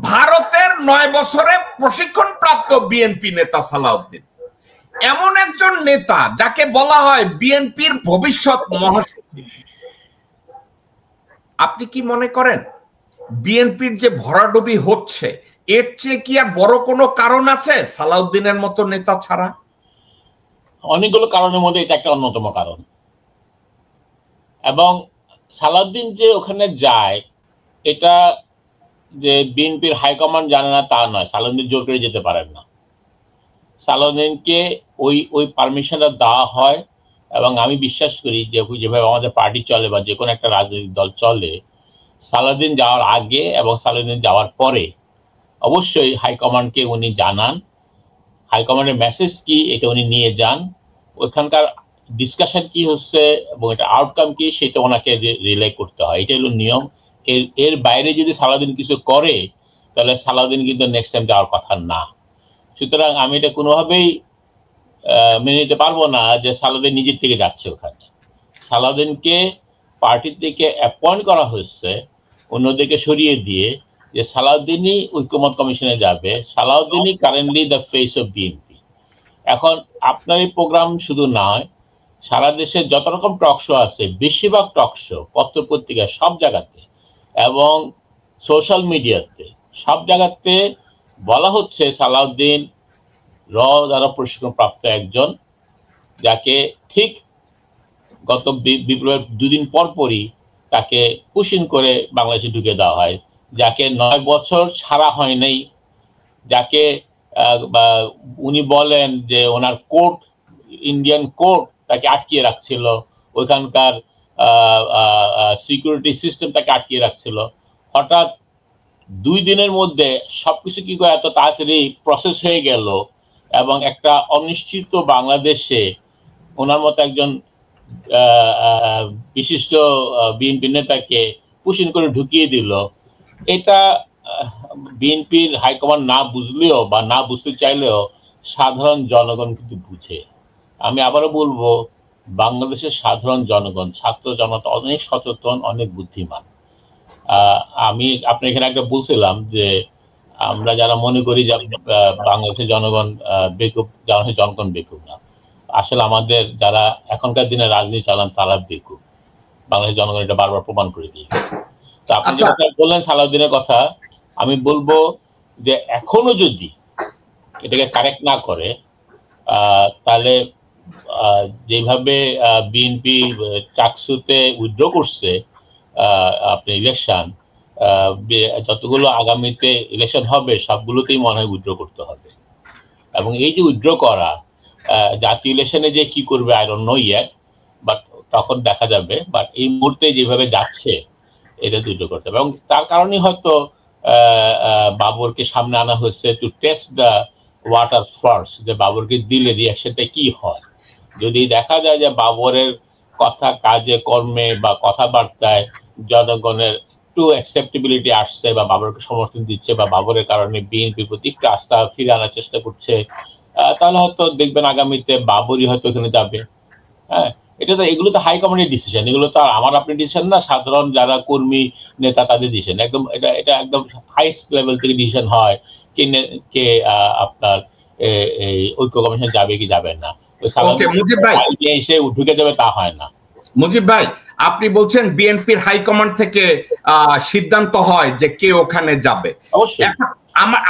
ভারতের 9 বছরে প্রশিক্ষণ প্রাপ্ত বিএনপি নেতা সালাউদ্দিন। এমন একজন নেতা যাকে বলা হয় বিএনপির ভবিষ্যৎ মহাসচিব। আপনি কি মনে করেন বিএনপির যে ভরাডুবি হচ্ছে এর চেয়ে কি আর বড় কোনো কারণ আছে সালাউদ্দিনের মতো নেতা ছাড়া? অনেকগুলো কারণের মধ্যে এটা একটা অন্যতম কারণ। এবং সালাউদ্দিন যে ওখানে যায়, এটা যে বিএনপির হাইকমান্ড জানে না তা নয়, সালাউদ্দিন জোর করে যেতে পারেন না। সালাউদ্দিনকে ওই পারমিশনটা দেওয়া হয়, এবং আমি বিশ্বাস করি যে যেভাবে আমাদের পার্টি চলে বা যে কোনো একটা রাজনৈতিক দল চলে, সালাউদ্দিন যাওয়ার আগে এবং সালাউদ্দিন যাওয়ার পরে অবশ্যই হাইকমান্ডকে উনি জানান, হাইকমান্ডের মেসেজ কি এটা উনি নিয়ে যান, ওইখানকার ডিসকাশন কি হচ্ছে এবং এটা আউটকাম কি সেটা ওনাকে রিলে করতে হয়। এটা হলো নিয়ম। এর বাইরে যদি সালাউদ্দিন কিছু করে তাহলে সালাউদ্দিন কিন্তু নেক্সট টাইম যাওয়ার কথা না। সুতরাং আমি এটা কোনোভাবেই মেনে নিতে পারবো না যে সালাউদ্দিন নিজের থেকে যাচ্ছে ওখানে। সালাউদ্দিনকে পার্টি থেকে অ্যাপয়েন্ট করা হয়েছে অন্যদিকে সরিয়ে দিয়ে, যে সালাউদ্দিনই ঐক্যমত কমিশনে যাবে, সালাউদ্দিনই currently the face of BNP. এখন আপনার এই প্রোগ্রাম শুধু নয়, সারা দেশে যত রকম টক শো আছে বেশিরভাগ টক শো পত্র পত্রিকা সব জায়গাতে এবং সোশ্যাল মিডিয়াতে সব জায়গাতে বলা হচ্ছে সালাউদ্দিন দ্বারা প্রশিক্ষণপ্রাপ্ত একজন, যাকে ঠিক গত বিপ্লবের 2 দিন পরই তাকে পুশিং করে বাংলাদেশে ঢুকে দেওয়া হয়, যাকে 9 বছর ছাড়া হয় নাই, যাকে উনি বলেন যে ওনার কোর্ট, ইন্ডিয়ান কোর্ট তাকে আটকিয়ে রাখছিল, ওইখানকার সিকিউরিটি সিস্টেম তাকে আটকিয়ে রাখছিল। হঠাৎ 2 দিনের মধ্যে সবকিছু কি করে এত তাড়াতাড়ি প্রসেস হয়ে গেল এবং একটা অনিশ্চিত বাংলাদেশে ওনার মতো একজন বিশিষ্ট বিএনপি নেতাকে পুশিং করে ঢুকিয়ে দিল। এটা বিএনপির হাইকমান্ড না বুঝলেও বা না বুঝতে চাইলেও সাধারণ জনগণ কিন্তু বুঝে। আমি আবারও বলবো, বাংলাদেশের সাধারণ জনগণ, ছাত্র জনতা অনেক সচেতন, অনেক বুদ্ধিমান। আমি আপনি এখানে একটা বলছিলাম যে আমরা যারা মনে করি যে বাংলাদেশের জনগণ বেকুব, জনগণ বেকুব না, আসলে আমাদের যারা এখনকার দিনে রাজনীতি চালান তারা বেকুব। বাংলাদেশের জনগণ এটা বারবার প্রমাণ করে দিয়েছে। তো আপনি যেটা বললেন সালাউদ্দিনের কথা, আমি বলবো যে এখনো যদি এটাকে কারেক্ট না করে তাহলে যেভাবে বিএনপি চাকসুতে উইথড্র করছে আপনি ইলেকশন, যতগুলো আগামীতে ইলেকশন হবে সবগুলোতেই মনে হয় উইথড্র করতে হবে। এবং এই যে উইথড্র করা, জাতীয় ইলেকশনে যে কি করবে I don't know yet, but তখন দেখা যাবে। বাট এই মুহূর্তে যেভাবে যাচ্ছে এটা উইথড্র করতে হবে। এবং তার কারণেই হয়তো বাবরকে সামনে আনা হয়েছে to test the water first, যে বাবরকে দিলে রিয়াকশনটা কি হয়। যদি দেখা যায় যে বাবরের কথা, কাজে কর্মে বা কথাবার্তায় জনগণের একটু অ্যাকসেপ্টেবিলিটি আসছে বা বাবরকে সমর্থন দিচ্ছে বা বাবরের কারণে বিএনপির প্রতি একটু আস্থা ফিরে আনার চেষ্টা করছে, তাহলে হয়তো দেখবেন আগামীতে বাবরই হয়তো এখানে যাবে। হ্যাঁ, এটা তো, এগুলো তো হাইকমান্ডের ডিসিশন, এগুলো তো আর আপনার ডিসিশন না, সাধারণ যারা কর্মী নেতা তাদের ডিসিশন। একদম এটা একদম হাইস্ট লেভেল থেকে ডিসিশন হয় কে আপনার এই ঐক্য কমিশন যাবে কি যাবে না। এসে ঢুকে যাবে তা হয় না। মুজিব ভাই, আপনি বলছেন বিএনপির হাইকমান্ড থেকে সিদ্ধান্ত হয় যে কে ওখানে যাবে। অবশ্যই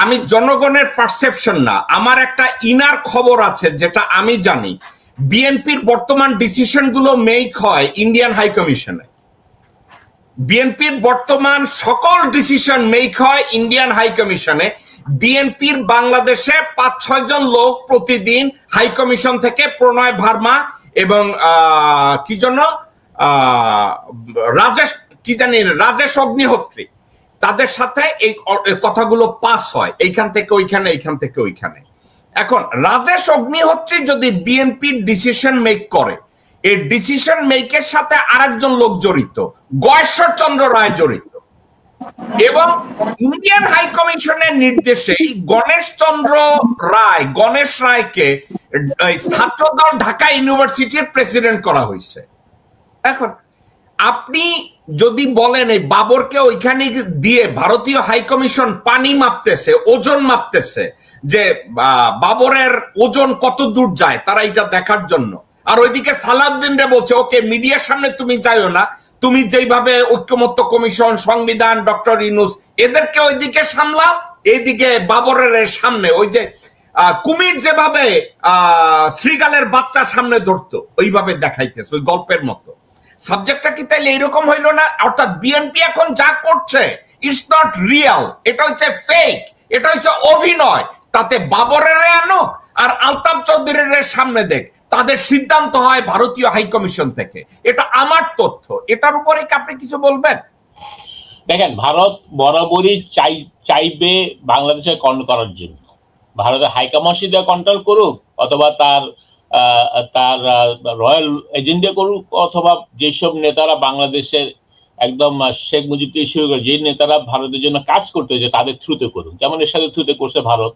আমি জনগণের পারসেপশন না, আমার একটা ইনার খবর আছে যেটা আমি জানি। বিএনপির বর্তমান ডিসিশন গুলো মেক হয় ইন্ডিয়ান হাই কমিশনে। বিএনপির বর্তমান সকল ডিসিশন মেক হয় ইন্ডিয়ান হাই কমিশনে। বিএনপির বাংলাদেশে 5-6 জন লোক প্রতিদিন হাই কমিশন থেকে প্রণয় ভার্মা এবং কি জন্য রাজেশ অগ্নিহোত্রী, তাদের সাথে এই কথাগুলো পাস হয়, এইখান থেকে ওইখানে, এইখান থেকে ওইখানে। এখন রাজেশ অগ্নিহোত্রী যদি বিএনপির ডিসিশন মেক করে, এই ডিসিশন মেকের সাথে আরেকজন লোক জড়িত, গয়েশ্বরচন্দ্র রায় জড়িত, এবং ইন্ডিয়ান হাই কমিশনের নির্দেশেই গণেশ রায়কে ছাত্রদল ঢাকা ইউনিভার্সিটির প্রেসিডেন্ট করা হয়েছে। এখন আপনি যদি বলেন এই বাবরকে ওইখানে দিয়ে ভারতীয় হাই কমিশন পানি মাপতেছে, ওজন মাপতেছে, যে বাবরের ওজন কত দূর যায় তারা এটা দেখার জন্য, আর ওইদিকে সালাউদ্দিনরে বলছে ওকে মিডিয়ার সামনে তুমি যাইও না, তুমি যেইভাবে ঐক্যমত্য কমিশন, সংবিধান, ডক্টর ইউনূস এদেরকে ওইদিকে সামলাও, এইদিকে বাবরের সামনে ওই যে কুমির যেভাবে শ্রীগালের বাচ্চা সামনে ধরতো ওইভাবে দেখাইতেছে, ওই গল্পের মতো। সাবজেক্টটা কি তাইলে এরকম হইলো না? অর্থাৎ বিএনপি এখন যা করছে ইটস নট রিয়াল, এটা হচ্ছে ফেক, এটা হচ্ছে অভিনয়। তাতে বাবরের আনো আর আলতাফ চৌধুরীর সামনে দেখ, তাদের সিদ্ধান্ত হয় ভারতীয় হাই কমিশন থেকে। এটা আমার তথ্য, এটার উপরে কি আপনি কিছু বলবেন? দেখেন, ভারত বরাবরই চাইবে বাংলাদেশে কন্ট্রোল করার জন্য। ভারতের হাইকমিশন কন্ট্রোল করুক, অথবা তার রয়্যাল এজেন্ডা করুক, অথবা যেসব নেতারা বাংলাদেশের একদম শেখ মুজিব থেকে শুরু করে যে নেতারা ভারতের জন্য কাজ করতে হয়েছে তাদের থ্রুতে করুক। যেমন এরশাদের থ্রুতে করছে ভারত,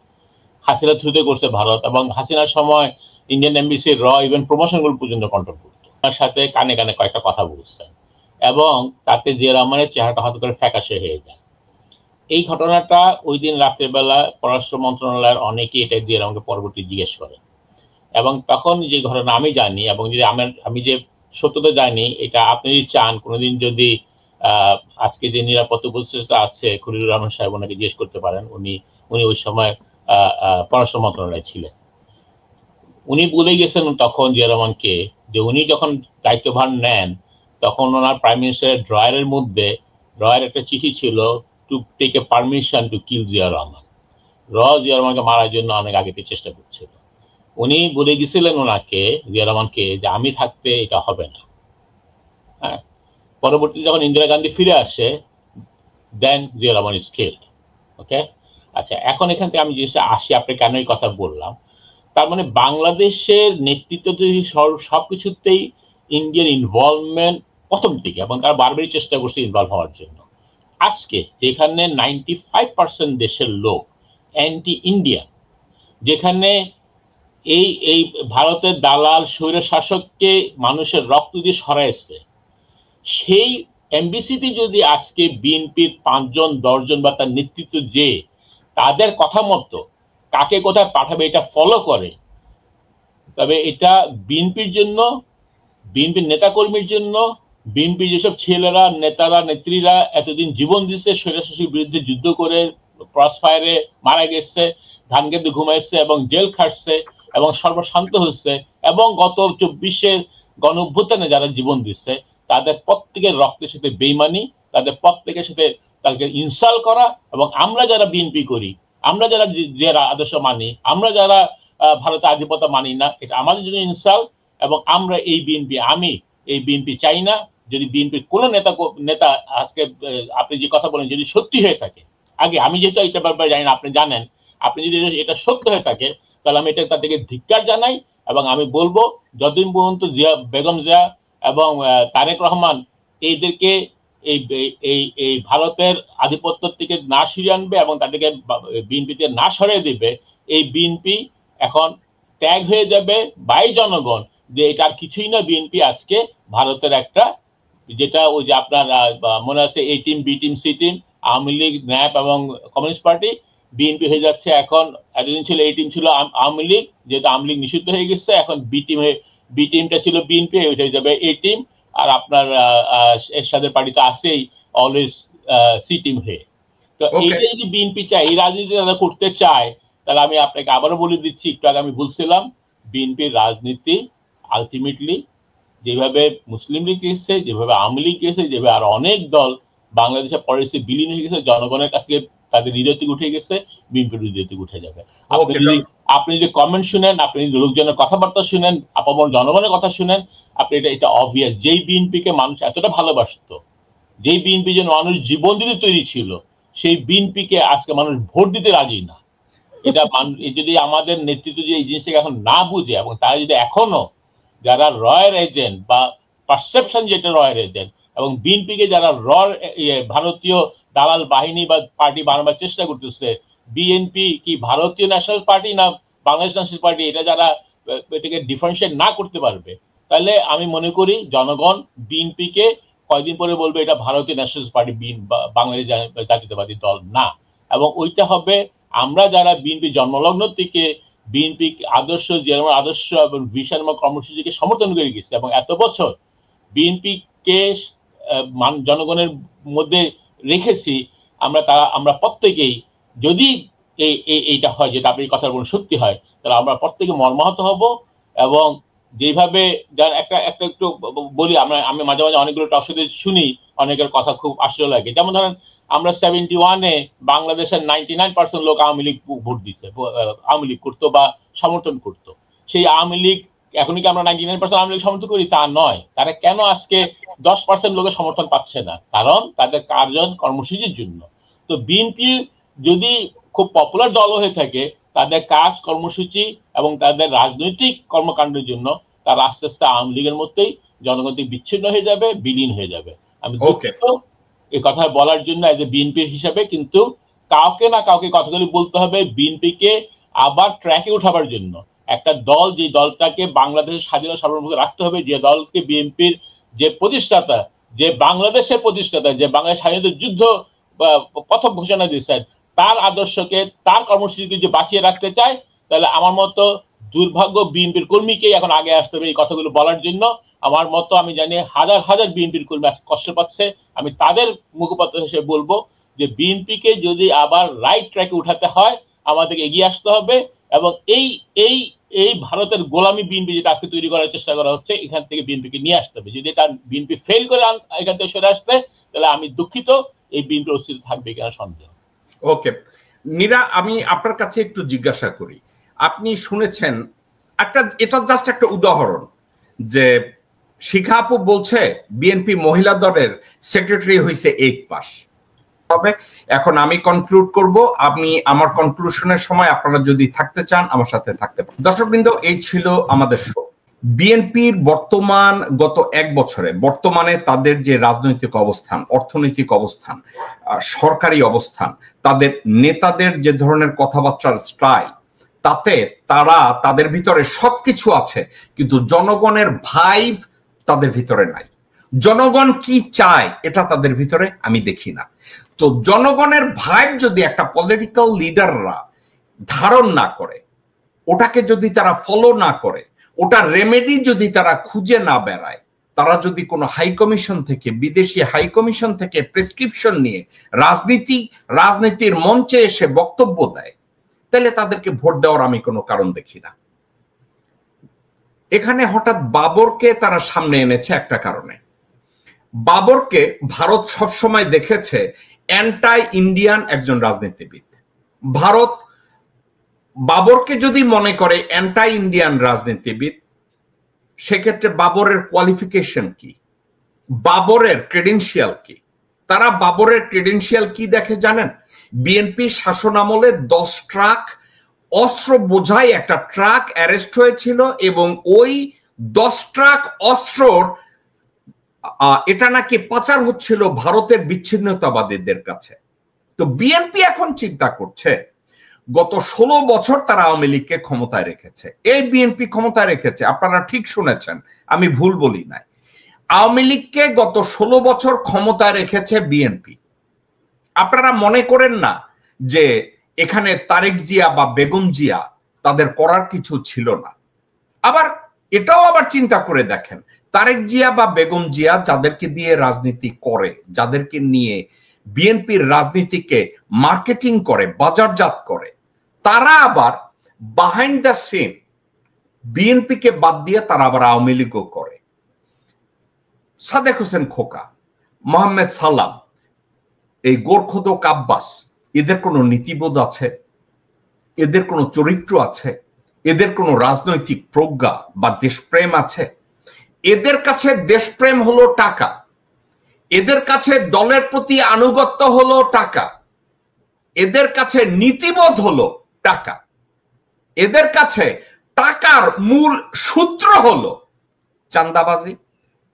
হাসিনার থ্রুতে করছে ভারত, এবং হাসিনার সময় ইন্ডিয়ান এমবিসির ইভেন প্রমোশনগুলো পর্যন্ত কন্ট্রোল করতো। তার সাথে কানে কানে কয়েকটা কথা বলছেন এবং তাতে জিয়া রহমানের চেহারাটা হঠাৎ করে ফ্যাকাশে হয়ে যায়। এই ঘটনাটা ওই দিন রাত্রেবেলা পররাষ্ট্র মন্ত্রণালয়ের অনেকেই এটা জিয়া রহমানকে পরবর্তী জিজ্ঞেস করে এবং তখন যে ঘটনা আমি জানি এবং যদি আমি যে সত্যতা জানি, এটা আপনি যদি চান কোনোদিন যদি আজকে যে নিরাপত্তা উপদেষ্টা আছে খলিলুর রহমান সাহেব, ওনাকে জিজ্ঞেস করতে পারেন। উনি ওই সময় পররাষ্ট্র মন্ত্রণালয়ে ছিলেন। উনি বলে গেছেন তখন জিয়া রহমানকে যে উনি যখন দায়িত্বভার নেন তখন ওনার প্রাইম মিনিস্টারের ড্রয়ারের মধ্যে একটা চিঠি ছিল, to take a permission to kill Zia Rahman. Zia রহমানকে মারার জন্য অনেক আগে থেকে চেষ্টা করছিল। উনি বলে গেছিলেন ওনাকে, জিয়া রহমানকে, যে আমি থাকতে এটা হবে না। হ্যাঁ, পরবর্তীতে যখন ইন্দিরা গান্ধী ফিরে আসে, দেন জিয়া রহমান ইজ কিলড। ওকে, আচ্ছা, এখন এখান থেকে আমি জিনিসটা আসি, আপনি কেন এই কথা বললাম। তার মানে বাংলাদেশের নেতৃত্ব সবকিছুতেই ইন্ডিয়ান ইনভলভমেন্ট প্রথম থেকে, এবং তারা বারবারই চেষ্টা করছে ইনভলভ হওয়ার জন্য। আজকে যেখানে 95% দেশের লোক অ্যান্টি ইন্ডিয়ান, যেখানে এই ভারতের দালাল স্বৈর শাসককে মানুষের রক্ত দিয়ে সরাইছে, সেই এমবিসিতে যদি আজকে বিএনপির 5 জন 10 জন বা তার নেতৃত্ব যে তাদের কথা মতো কাকে কোথায় পাঠাবে এটা ফলো করে, তবে এটা বিএনপির জন্য, বিএনপির নেতাকর্মীর জন্য, বিএনপির যেসব ছেলেরা, নেতারা, নেত্রীরা এতদিন জীবন দিচ্ছে, স্বৈরশাসকের বিরুদ্ধে যুদ্ধ করে ক্রস ফায়ারে মারা গেছে, ধান খেতে ঘুমাইছে এবং জেল খাটছে এবং সর্বশান্ত হচ্ছে, এবং গত 24-এর গণ অভ্যুত্থানে যারা জীবন দিচ্ছে, তাদের প্রত্যেকের রক্তের সাথে বেইমানি, তাদের প্রত্যেকের সাথে তাদেরকে ইনসাল্ট করা। এবং আমরা যারা বিএনপি করি, আমরা যারা আদর্শ মানি, আমরা যারা ভারতের আধিপত্য মানি না, এটা আমাদের জন্য ইনসাল্ট। এবং আমরা আমি এই বিএনপি চাই না। যদি বিএনপির কোনো নেতা আজকে আপনি যে কথা বলেন যদি সত্যি হয়ে থাকে, আগে আমি যেহেতু এটা ব্যাপারে জানি না, আপনি জানেন, আপনি যদি এটা সত্য হয়ে থাকে তাহলে আমি এটা তাদেরকে ধিক্কার জানাই। এবং আমি বলবো যতদিন পর্যন্ত বেগম জিয়া এবং তারেক রহমান এইদেরকে এই ভারতের আধিপত্য থেকে না সরিয়ে আনবে এবং তাদেরকে বিএনপিতে না সরিয়ে দেবে, এই বিএনপি এখন ত্যাগ হয়ে যাবে বাই জনগণ, যে এটা আর কিছুই না। বিএনপি আজকে ভারতের একটা, যেটা ওই যে আপনার মনে আছে A team, B team, C team, Awami League, NAP এবং কমিউনিস্ট পার্টি, বিএনপি হয়ে যাচ্ছে এখন। এতদিন ছিল এ টিম, ছিল আওয়ামী লীগ, যেহেতু আওয়ামী লীগ নিষিদ্ধ হয়ে গেছে, এখন বি টিমটা ছিল বিএনপি, ওইটা হয়ে যাবে এ টিম। আর আপনার এরশাদের পার্টিতে আছেই অলওয়েজ সি টিম হয়ে। তো এইটা যদি বিএনপি চায়, এই রাজনীতি তারা করতে চায়, তাহলে আমি আপনাকে আবারও বলে দিচ্ছি, একটু আগে আমি বলছিলাম, বিএনপির রাজনীতি আলটিমেটলি যেভাবে মুসলিম লীগ গেছে, যেভাবে আওয়ামী লীগ গেছে, যেভাবে আর অনেক দল বাংলাদেশের পলিসি বিলীন হয়ে গেছে, জনগণের কাছে তাদের হৃদয় থেকে উঠে গেছে, বিএনপির হৃদয় থেকে উঠে যাবে। আপনি যদি কমেন্ট শুনেন, আপনি যদি লোকজনের কথাবার্তা শুনেন, আপামর জনগণের কথা শুনেন, আপনি এটা অবভিয়াস, যেই বিএনপিকে মানুষ এতটা ভালোবাসত, যেই বিএনপি যেন মানুষ জীবন দিতে তৈরি ছিল, সেই বিএনপিকে আজকে মানুষ ভোট দিতে রাজি না। এটা যদি আমাদের নেতৃত্ব যে এই জিনিসটাকে এখন না বুঝে, এবং তারা যদি এখনো যারা রয়ের এজেন্ট বা পারসেপশন যেটা রয়ের এজেন্ট, এবং বিএনপিকে যারা ভারতীয় দালাল বাহিনী বা পার্টি বানাবার চেষ্টা করতেছে, বিএনপি কি ভারতীয় ন্যাশনাল পার্টি না বাংলাদেশ ন্যাশনাল পার্টি, এটা যারা এটাকে ডিফারেন্সিয়েট না করতে পারবে, তাহলে আমি মনে করি জনগণ বিএনপিকে কয়েকদিন পরে বলবে এটা ভারতীয় ন্যাশনাল পার্টি, বাংলাদেশ জাতীয়তাবাদী দল না। এবং ওইটা হবে, আমরা যারা বিএনপি জন্মলগ্ন থেকে বিএনপি আদর্শ, যেমন আদর্শ এবং ভিশন এবং কর্মসূচিকে সমর্থন করে গেছে, এবং এত বছর বিএনপিকে জনগণের মধ্যে রেখেছি, আমরা প্রত্যেকেই, যদি এইটা হয়, যেটা আপনি কথা বলেন সত্যি হয়, তাহলে আমরা প্রত্যেকে মর্মাহত হব। এবং যেভাবে একটা একটু বলি, আমি মাঝে মাঝে অনেকগুলো টক শোতে শুনি, অনেকের কথা খুব আশ্চর্য লাগে। যেমন ধরেন আমরা 71-এ বাংলাদেশের 99% লোক আওয়ামী লীগ ভোট দিচ্ছে, আওয়ামী লীগ করতো বা সমর্থন করতো। সেই আওয়ামী লীগ, এখন কি আমরা 99% আওয়ামী লীগ সমর্থন করি? তা নয়। তারা কেন আজকে 10% লোকের সমর্থন পাচ্ছে না? কারণ তাদের কার্য কর্মসূচির জন্য। তো বিএনপি যদি খুব পপুলার দল হয়ে থাকে, তাদের কাজ কর্মসূচি এবং তাদের রাজনৈতিক কর্মকাণ্ডের জন্য তারা আস্তে আস্তে আওয়ামী লীগের মধ্যেই জনগণ থেকে বিচ্ছিন্ন হয়ে যাবে, বিলীন হয়ে যাবে। আমি দুঃখিত এই কথা বলার জন্য এজ এ বিএনপির হিসাবে, কিন্তু কাউকে না কাউকে কথাগুলি বলতে হবে বিএনপিকে আবার ট্র্যাকে উঠাবার জন্য। একটা দল, যে দলটাকে বাংলাদেশের স্বাধীনতা সার্বভৌমত্ব রাখতে হবে, যে দলকে বিএনপির যে প্রতিষ্ঠাতা, যে বাংলাদেশের প্রতিষ্ঠাতা, যে বাংলাদেশ স্বাধীনতা যুদ্ধ প্রথম ঘোষণা দিয়েছেন, তার আদর্শকে, তার কর্মসূচিকে যে বাঁচিয়ে রাখতে চায়, তাহলে আমার মতো দুর্ভাগ্য বিএনপির কর্মীকে এখন আগে আসতে হবে এই কথাগুলো বলার জন্য। আমার মতো আমি জানি হাজার হাজার বিএনপির কর্মী কষ্ট পাচ্ছে। আমি তাদের মুখপাত্র হিসেবে বলবো যে বিএনপিকে যদি আবার রাইট ট্র্যাকে উঠাতে হয় আমাদেরকে এগিয়ে আসতে হবে, এবং এই এই এই ভারতের গোলামী বিএনপি যেটা আজকে তৈরি করার চেষ্টা করা হচ্ছে এখান থেকে বিএনপিকে নিয়ে আসতে হবে। যদি এটা বিএনপি ফেল করে এখান থেকে সরে আসতে, তাহলে আমি দুঃখিত, এই বিএনপির অস্তিত্ব থাকবে কিনা সন্দেহ। ওকে নীরা, আমি আপনার কাছে একটু জিজ্ঞাসা করি, আপনি শুনেছেন এটা জাস্ট একটা উদাহরণ যে শিখা আপু বলছে বিএনপি মহিলা দলের সেক্রেটারি হয়েছে 8 পাস হবে। এখন আমি কনক্লুড করব, আমি আমার কনক্লুশনের সময় আপনারা যদি থাকতে চান আমার সাথে থাকতে পারেন। দর্শকবৃন্দ, এই ছিল আমাদের শো। বিএনপির বর্তমান গত 1 বছরে বর্তমানে তাদের যে রাজনৈতিক অবস্থান, অর্থনৈতিক অবস্থান, সরকারি অবস্থান, তাদের নেতাদের যে ধরনের কথাবার্তার স্টাইল, তাতে তাদের ভিতরে সবকিছু আছে কিন্তু জনগণের ভাইব তাদের ভিতরে নাই। জনগণ কি চায় এটা তাদের ভিতরে আমি দেখি না। তো জনগণের ভাইব যদি একটা পলিটিক্যাল লিডাররা ধারণ না করে, ওটাকে যদি তারা ফলো না করে, ওটার রেমেডি যদি তারা খুঁজে না বেড়ায়, তারা যদি কোনো হাই কমিশন থেকে, বিদেশি হাই কমিশন থেকে প্রেসক্রিপশন নিয়ে রাজনীতির মঞ্চে এসে বক্তব্য দেয়, তাহলে তাদেরকে ভোট দেওয়ার আমি কোনো কারণ দেখি না। এখানে হঠাৎ বাবরকে তারা সামনে এনেছে একটা কারণে। বাবরকে ভারত সবসময় দেখেছে অ্যান্টাই ইন্ডিয়ান একজন রাজনীতিবিদ। ভারত বাবরকে যদি মনে করে অ্যান্টাই ইন্ডিয়ান রাজনীতিবিদ, সেক্ষেত্রে বাবরের কোয়ালিফিকেশন কি, বাবরের ক্রেডেনশিয়াল কি? তারা বাবরের ক্রেডেনশিয়াল কি দেখে জানেন? বিএনপি শাসনামলে 10 ট্রাক অস্ত্র বোঝাই একটা ট্রাক অ্যারেস্ট হয়েছিল এবং ওই 10 ট্রাক অস্ত্রর এটা নাকি পাচার হচ্ছিল ভারতের বিচ্ছিন্নতাবাদীদের কাছে। তো বিএনপি এখন চিন্তা করছে, গত 16 বছর তারা আওয়ামী লীগকে ক্ষমতায় রেখেছে। এই বিএনপি ক্ষমতায় রেখেছে, আপনারা ঠিক শুনেছেন, আমি ভুল বলি নাই। আওয়ামী লীগকে গত 16 বছর ক্ষমতায় রেখেছে বিএনপি। আপনারা মনে করেন না যে এখানে তারেক জিয়া বা বেগম জিয়া তাদের করার কিছু ছিল না? আবার এটাও আবার চিন্তা করে দেখেন, তারেক জিয়া বা বেগম জিয়া যাদেরকে দিয়ে রাজনীতি করে, যাদেরকে নিয়ে বিএনপির রাজনীতিকে মার্কেটিং করে, বাজারজাত করে, তারা আবার বিহাইন্ড দ্য সিন বিএনপিকে বাদ দিয়ে তারা আবার আওয়ামী লীগও করে। সাদেক হোসেন খোকা, মোহাম্মদ সালাম, এই গোরখোদক আব্বাস, এদের কোনো নীতিবোধ আছে? এদের কোনো চরিত্র আছে? এদের কোনো রাজনৈতিক প্রজ্ঞা বা দেশপ্রেম আছে? এদের কাছে দেশপ্রেম হলো টাকা, এদের কাছে দলের প্রতি আনুগত্য হলো টাকা, এদের কাছে নীতিবোধ হলো টাকা, এদের কাছে টাকার মূল সূত্র হলো চাঁদাবাজি,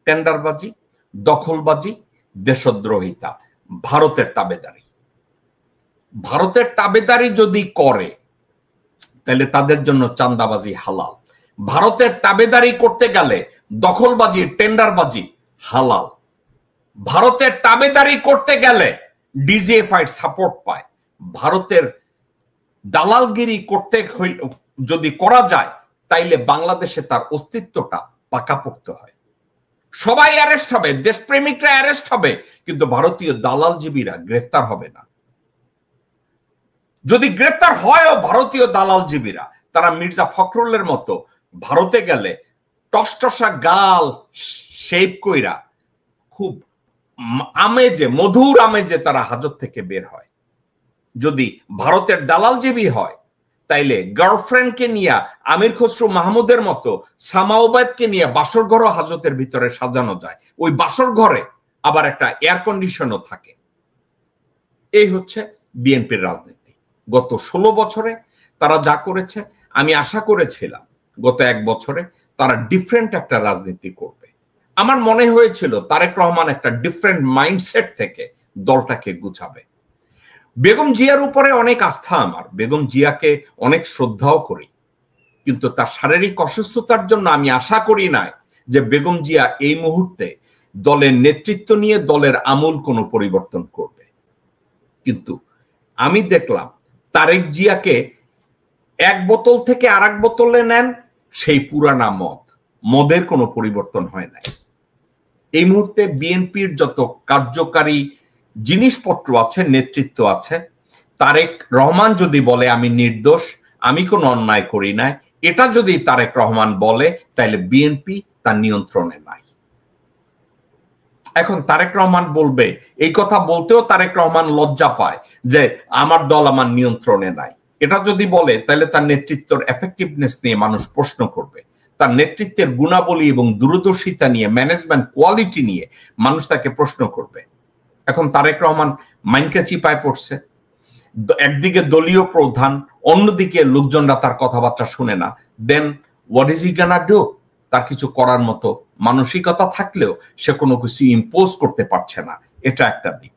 টেন্ডারবাজি, দখলবাজি, দেশদ্রোহিতা, ভারতের তাবেদারি। ভারতের তাবেদারি যদি করে তাহলে তাদের জন্য চাঁদাবাজি হালাল। ভারতের তাবেদারি করতে গেলে দখলবাজি, টেন্ডারবাজি হালাল। ভারতের তাবেদারি করতে গেলে ডিজিএফআই সাপোর্ট পায়। ভারতের দালালগিরি করতে যদি করা যায় তাইলে বাংলাদেশে তার অস্তিত্বটা পাকাপোক্ত হয়। সবাই অ্যারেস্ট হবে, দেশপ্রেমিকরা অ্যারেস্ট হবে, কিন্তু ভারতীয় দালালজীবীরা গ্রেফতার হবে না। যদি গ্রেফতার হয়ও ভারতীয় দালালজীবীরা, তারা মির্জা ফখরুলের মতো ভারতে গেলে টসটসা গাল শেপ কইরা খুব আমেজে, মধুর আমেজে তারা হাজত থেকে বের হয়। যদি ভারতের দালালজীবী হয় তাইলে গার্লফ্রেন্ডকে নিয়ে আমির খসরু মাহমুদের মতো সামাওবাদকে নিয়ে বাসর ঘর হাজতের ভিতরে সাজানো যায়। ওই বাসর ঘরে আবার একটা এয়ার কন্ডিশনও থাকে। এই হচ্ছে বিএনপির রাজনীতি। গত 16 বছরে তারা যা করেছে, আমি আশা করেছিলাম গত 1 বছরে তারা ডিফারেন্ট একটা রাজনীতি করবে। আমার মনে হয়েছিল তারেক রহমান একটা ডিফারেন্ট মাইন্ডসেট থেকে দলটাকে গুছাবে। বেগম জিয়ার উপরে অনেক আস্থা আমার, বেগম জিয়াকে অনেক শ্রদ্ধাও করি, কিন্তু তার শারীরিক অসুস্থতার জন্য আমি আশা করি না যে বেগম জিয়া এই মুহূর্তে দলের নেতৃত্ব নিয়ে দলের আমূল কোনো পরিবর্তন করবে। কিন্তু আমি দেখলাম তারেক জিয়াকে এক বোতল থেকে আরেক বোতলে নেন সেই পুরানা মদ, মদের কোনো পরিবর্তন হয় না। এই মুহূর্তে বিএনপির যত কার্যকারী জিনিসপত্র আছে, নেতৃত্ব আছে, তারেক রহমান যদি বলে আমি নির্দোষ, আমি কোনো অন্যায় করি নাই, এটা যদি তারেক রহমান বলে, তাহলে বিএনপি তার নিয়ন্ত্রণে নাই। এখন তারেক রহমান বলবে, এই কথা বলতেও তারেক রহমান লজ্জা পায় যে আমার দল আমার নিয়ন্ত্রণে নাই। এটা যদি বলে তাহলে তার নেতৃত্বের এফেক্টিভনেস নিয়ে মানুষ প্রশ্ন করবে, তার নেতৃত্বের গুণাবলী এবং দূরদর্শিতা নিয়ে, ম্যানেজমেন্ট কোয়ালিটি নিয়ে মানুষ তাকে প্রশ্ন করবে। এখন তারেক রহমান মাইনকে চিপায় পড়ছে, একদিকে দলীয় প্রধান, অন্যদিকে লোকজনরা তার কথাবার্তা শুনে না। Then what is he gonna do? তার কিছু করার মতো মানসিকতা থাকলেও সে কোনো কিছু ইম্পোজ করতে পারছে না, এটা একটা দিক।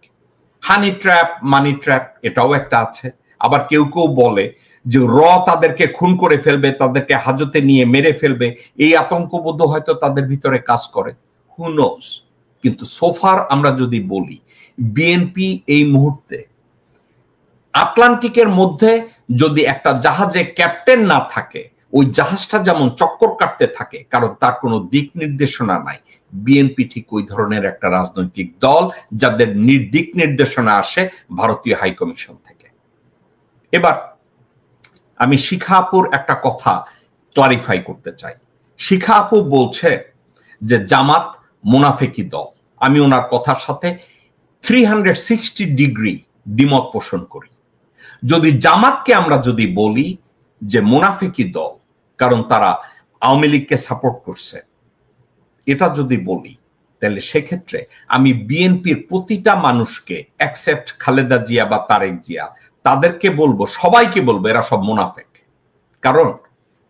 হানি ট্র্যাপ, মানি ট্র্যাপ, এটাও একটা আছে। আবার কেউ কেউ বলে যে তাদেরকে খুন করে ফেলবে, তাদেরকে হাজতে নিয়ে মেরে ফেলবে, এই আতঙ্কবোধ হয়তো তাদের ভিতরে কাজ করে, হু নোস। কিন্তু সোফার আমরা যদি বলি, বিএনপি এই মুহূর্তে আটলান্টিকের মধ্যে যদি একটা জাহাজে ক্যাপ্টেন না থাকে, ওই জাহাজটা যেমন চক্কর কাটতে থাকে, কারণ তার কোনো দিক নির্দেশনা নাই। বিএনপি ঠিক ওই ধরনের একটা রাজনৈতিক দল যাদের দিক নির্দেশনা আসে ভারতীয় হাইকমিশন থেকে। এবার আমি শিখা আপুর একটা কথা ক্লারিফাই করতে চাই। শিখা আপু বলছে যে জামাত মুনাফিকি দল। আমি ওনার কথার সাথে 360 ডিগ্রি দ্বিমত পোষণ করি। যদি জামাতকে আমরা যদি বলি যে মুনাফিকি দল, কারণ তারা আওয়ামী লীগকে সাপোর্ট করছে, এটা যদি বলি, তাহলে সেক্ষেত্রে আমি বিএনপির প্রতিটা মানুষকে, অ্যাকসেপ্ট খালেদা জিয়া বা তারেক জিয়া, তাদেরকে বলবো, সবাইকে বলবো এরা সব মুনাফিক। কারণ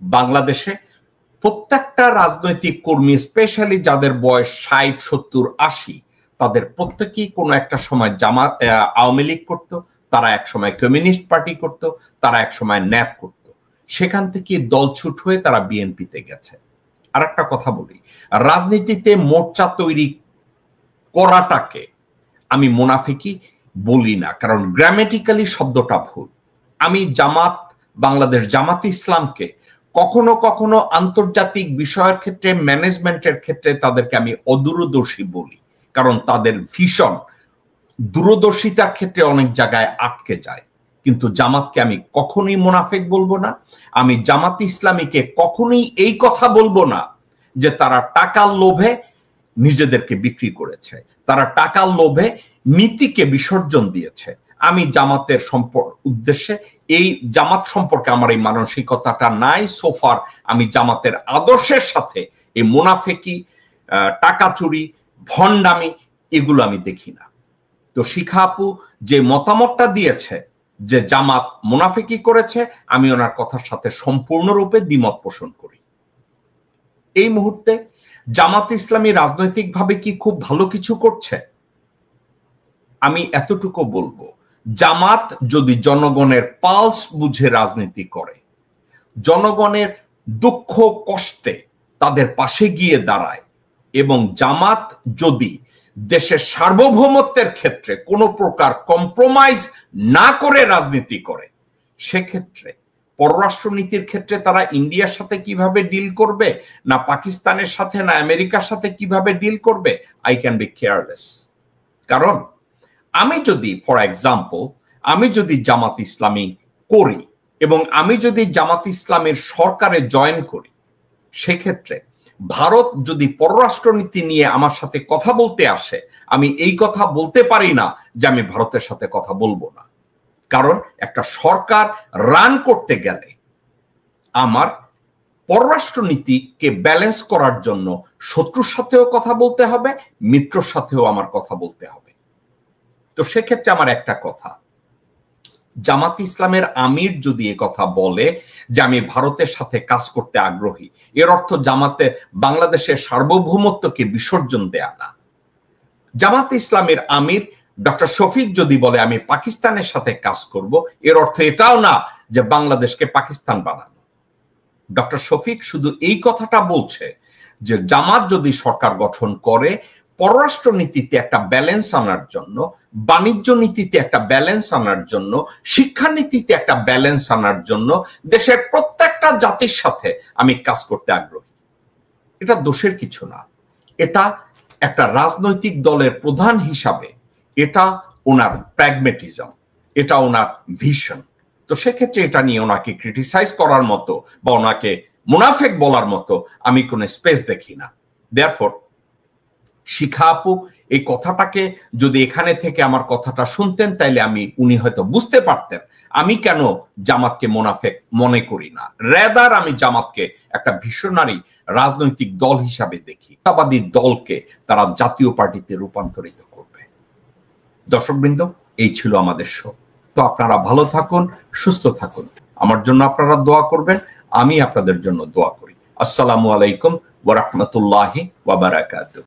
বাংলাদেশে প্রত্যেকটা রাজনৈতিক কর্মী, স্পেশালি যাদের বয়স 60, 70, 80, তাদের প্রত্যেকেই কোনো একটা সময় আওয়ামী লীগ করতো, তারা এক সময় কমিউনিস্ট পার্টি করত, তারা এক সময় ন্যাপ করত, সেখান থেকে দলছুট হয়ে তারা বিএনপিতে গেছে। আর একটা কথা বলি, রাজনীতিতে মোর্চা তৈরি করাটাকে আমি মুনাফিকি বলি না, কারণ গ্রামেটিক্যালি শব্দটা ভুল। আমি জামাত, বাংলাদেশ জামাত ইসলামকে কখনো কখনো আন্তর্জাতিক বিষয়ের ক্ষেত্রে, ম্যানেজমেন্টের ক্ষেত্রে তাদেরকে আমি অদূরদর্শী বলি, কারণ তাদের ভিশন দূরদর্শিতার ক্ষেত্রে অনেক জায়গায় আটকে যায়। কিন্তু জামাতকে আমি কখনোই মুনাফিক বলবো না। আমি জামাত ইসলামীকে কখনোই এই কথা বলবো না যে তারা টাকার লোভে নিজেদেরকে বিক্রি করেছে, তারা টাকার লোভে নীতিকে বিসর্জন দিয়েছে। আমি জামাতের উদ্দেশ্যে, এই জামাত সম্পর্কে আমার এই মানসিকতাটা নাই। সোফার আমি জামাতের আদর্শের সাথে এই মুনাফিকি, টাকা চুরি, ভণ্ডামি, এগুলো আমি দেখি না। তো শিখা আপু যে মতামতটা দিয়েছে যে জামাত মুনাফিকি করেছে, আমি ওনার কথার সাথে সম্পূর্ণরূপে দ্বিমত পোষণ করি। এই মুহূর্তে জামাত ইসলামী রাজনৈতিকভাবে কি খুব ভালো কিছু করছে? আমি এতটুকু বলবো, জামাত যদি জনগণের পালস বুঝে রাজনীতি করে, জনগণের দুঃখ কষ্টে তাদের পাশে গিয়ে দাঁড়ায়, এবং জামাত যদি দেশের সার্বভৌমত্বের ক্ষেত্রে কোনো প্রকার কম্প্রোমাইজ না করে রাজনীতি করে, সেক্ষেত্রে পররাষ্ট্রনীতির ক্ষেত্রে তারা ইন্ডিয়ার সাথে কিভাবে ডিল করবে, না পাকিস্তানের সাথে, না আমেরিকার সাথে কিভাবে ডিল করবে, আই ক্যান বি কেয়ারলেস। কারণ আমি যদি, ফর এক্সাম্পল, আমি যদি জামাত ইসলামী করি এবং আমি যদি জামাত ইসলামের সরকারে জয়েন করি, সেক্ষেত্রে ভারত যদি পররাষ্ট্রনীতি নিয়ে আমার সাথে কথা বলতে আসে, আমি এই কথা বলতে পারি না যে আমি ভারতের সাথে কথা বলবো না। কারণ একটা সরকার রান করতে গেলে আমার পররাষ্ট্রনীতিকে ব্যালেন্স করার জন্য শত্রুর সাথেও কথা বলতে হবে, মিত্রর সাথেও আমার কথা বলতে হবে। তো সেক্ষেত্রে আমার একটা কথা, জামাত ইসলামের আমির যদি এ কথা বলে যে আমি ভারতের সাথে কাজ করতে আগ্রহী, এর অর্থ জামাতে বাংলাদেশের সার্বভৌমত্বকে বিসর্জন দেয়া না। জামাত ইসলামের আমির ডক্টর শফিক যদি বলে আমি পাকিস্তানের সাথে কাজ করব, এর অর্থ এটাও না যে বাংলাদেশকে পাকিস্তান বানানো। ডক্টর শফিক শুধু এই কথাটা বলছে যে জামাত যদি সরকার গঠন করে, পররাষ্ট্র নীতিতে একটা ব্যালেন্স আনার জন্য, বাণিজ্য নীতিতে একটা ব্যালেন্স আনার জন্য, শিক্ষানীতিতে একটা ব্যালেন্স আনার জন্য দেশের প্রত্যেকটা জাতির সাথে আমি কাজ করতে আগ্রহী। এটা দোষের কিছু না, এটা একটা রাজনৈতিক দলের প্রধান হিসাবে এটা ওনার প্র্যাগমেটিজম, এটা ওনার ভিশন। তো সেক্ষেত্রে এটা নিয়ে ওনাকে ক্রিটিসাইজ করার মতো বা ওনাকে মুনাফেক বলার মতো আমি কোনো স্পেস দেখি না। দেয়ারফর শিখা আপু এই কথাটাকে যদি এখানে থেকে আমার কথাটা শুনতেন তাইলে উনি হয়তো বুঝতে পারতেন আমি কেন জামাতকে মুনাফেক মনে করি না। রেদার আমি জামাতকে একটা ভিশনারি রাজনৈতিক দল হিসাবে দেখি, মিথ্যাবাদী দলকে তারা জাতীয় পার্টিতে রূপান্তরিত করবে। দর্শকবৃন্দ, এই ছিল আমাদের শো। তো আপনারা ভালো থাকুন, সুস্থ থাকুন, আমার জন্য আপনারা দোয়া করবেন, আমি আপনাদের জন্য দোয়া করি। আসসালামু আলাইকুম ওয়া রাহমাতুল্লাহি ওয়া বারাকাতুহু।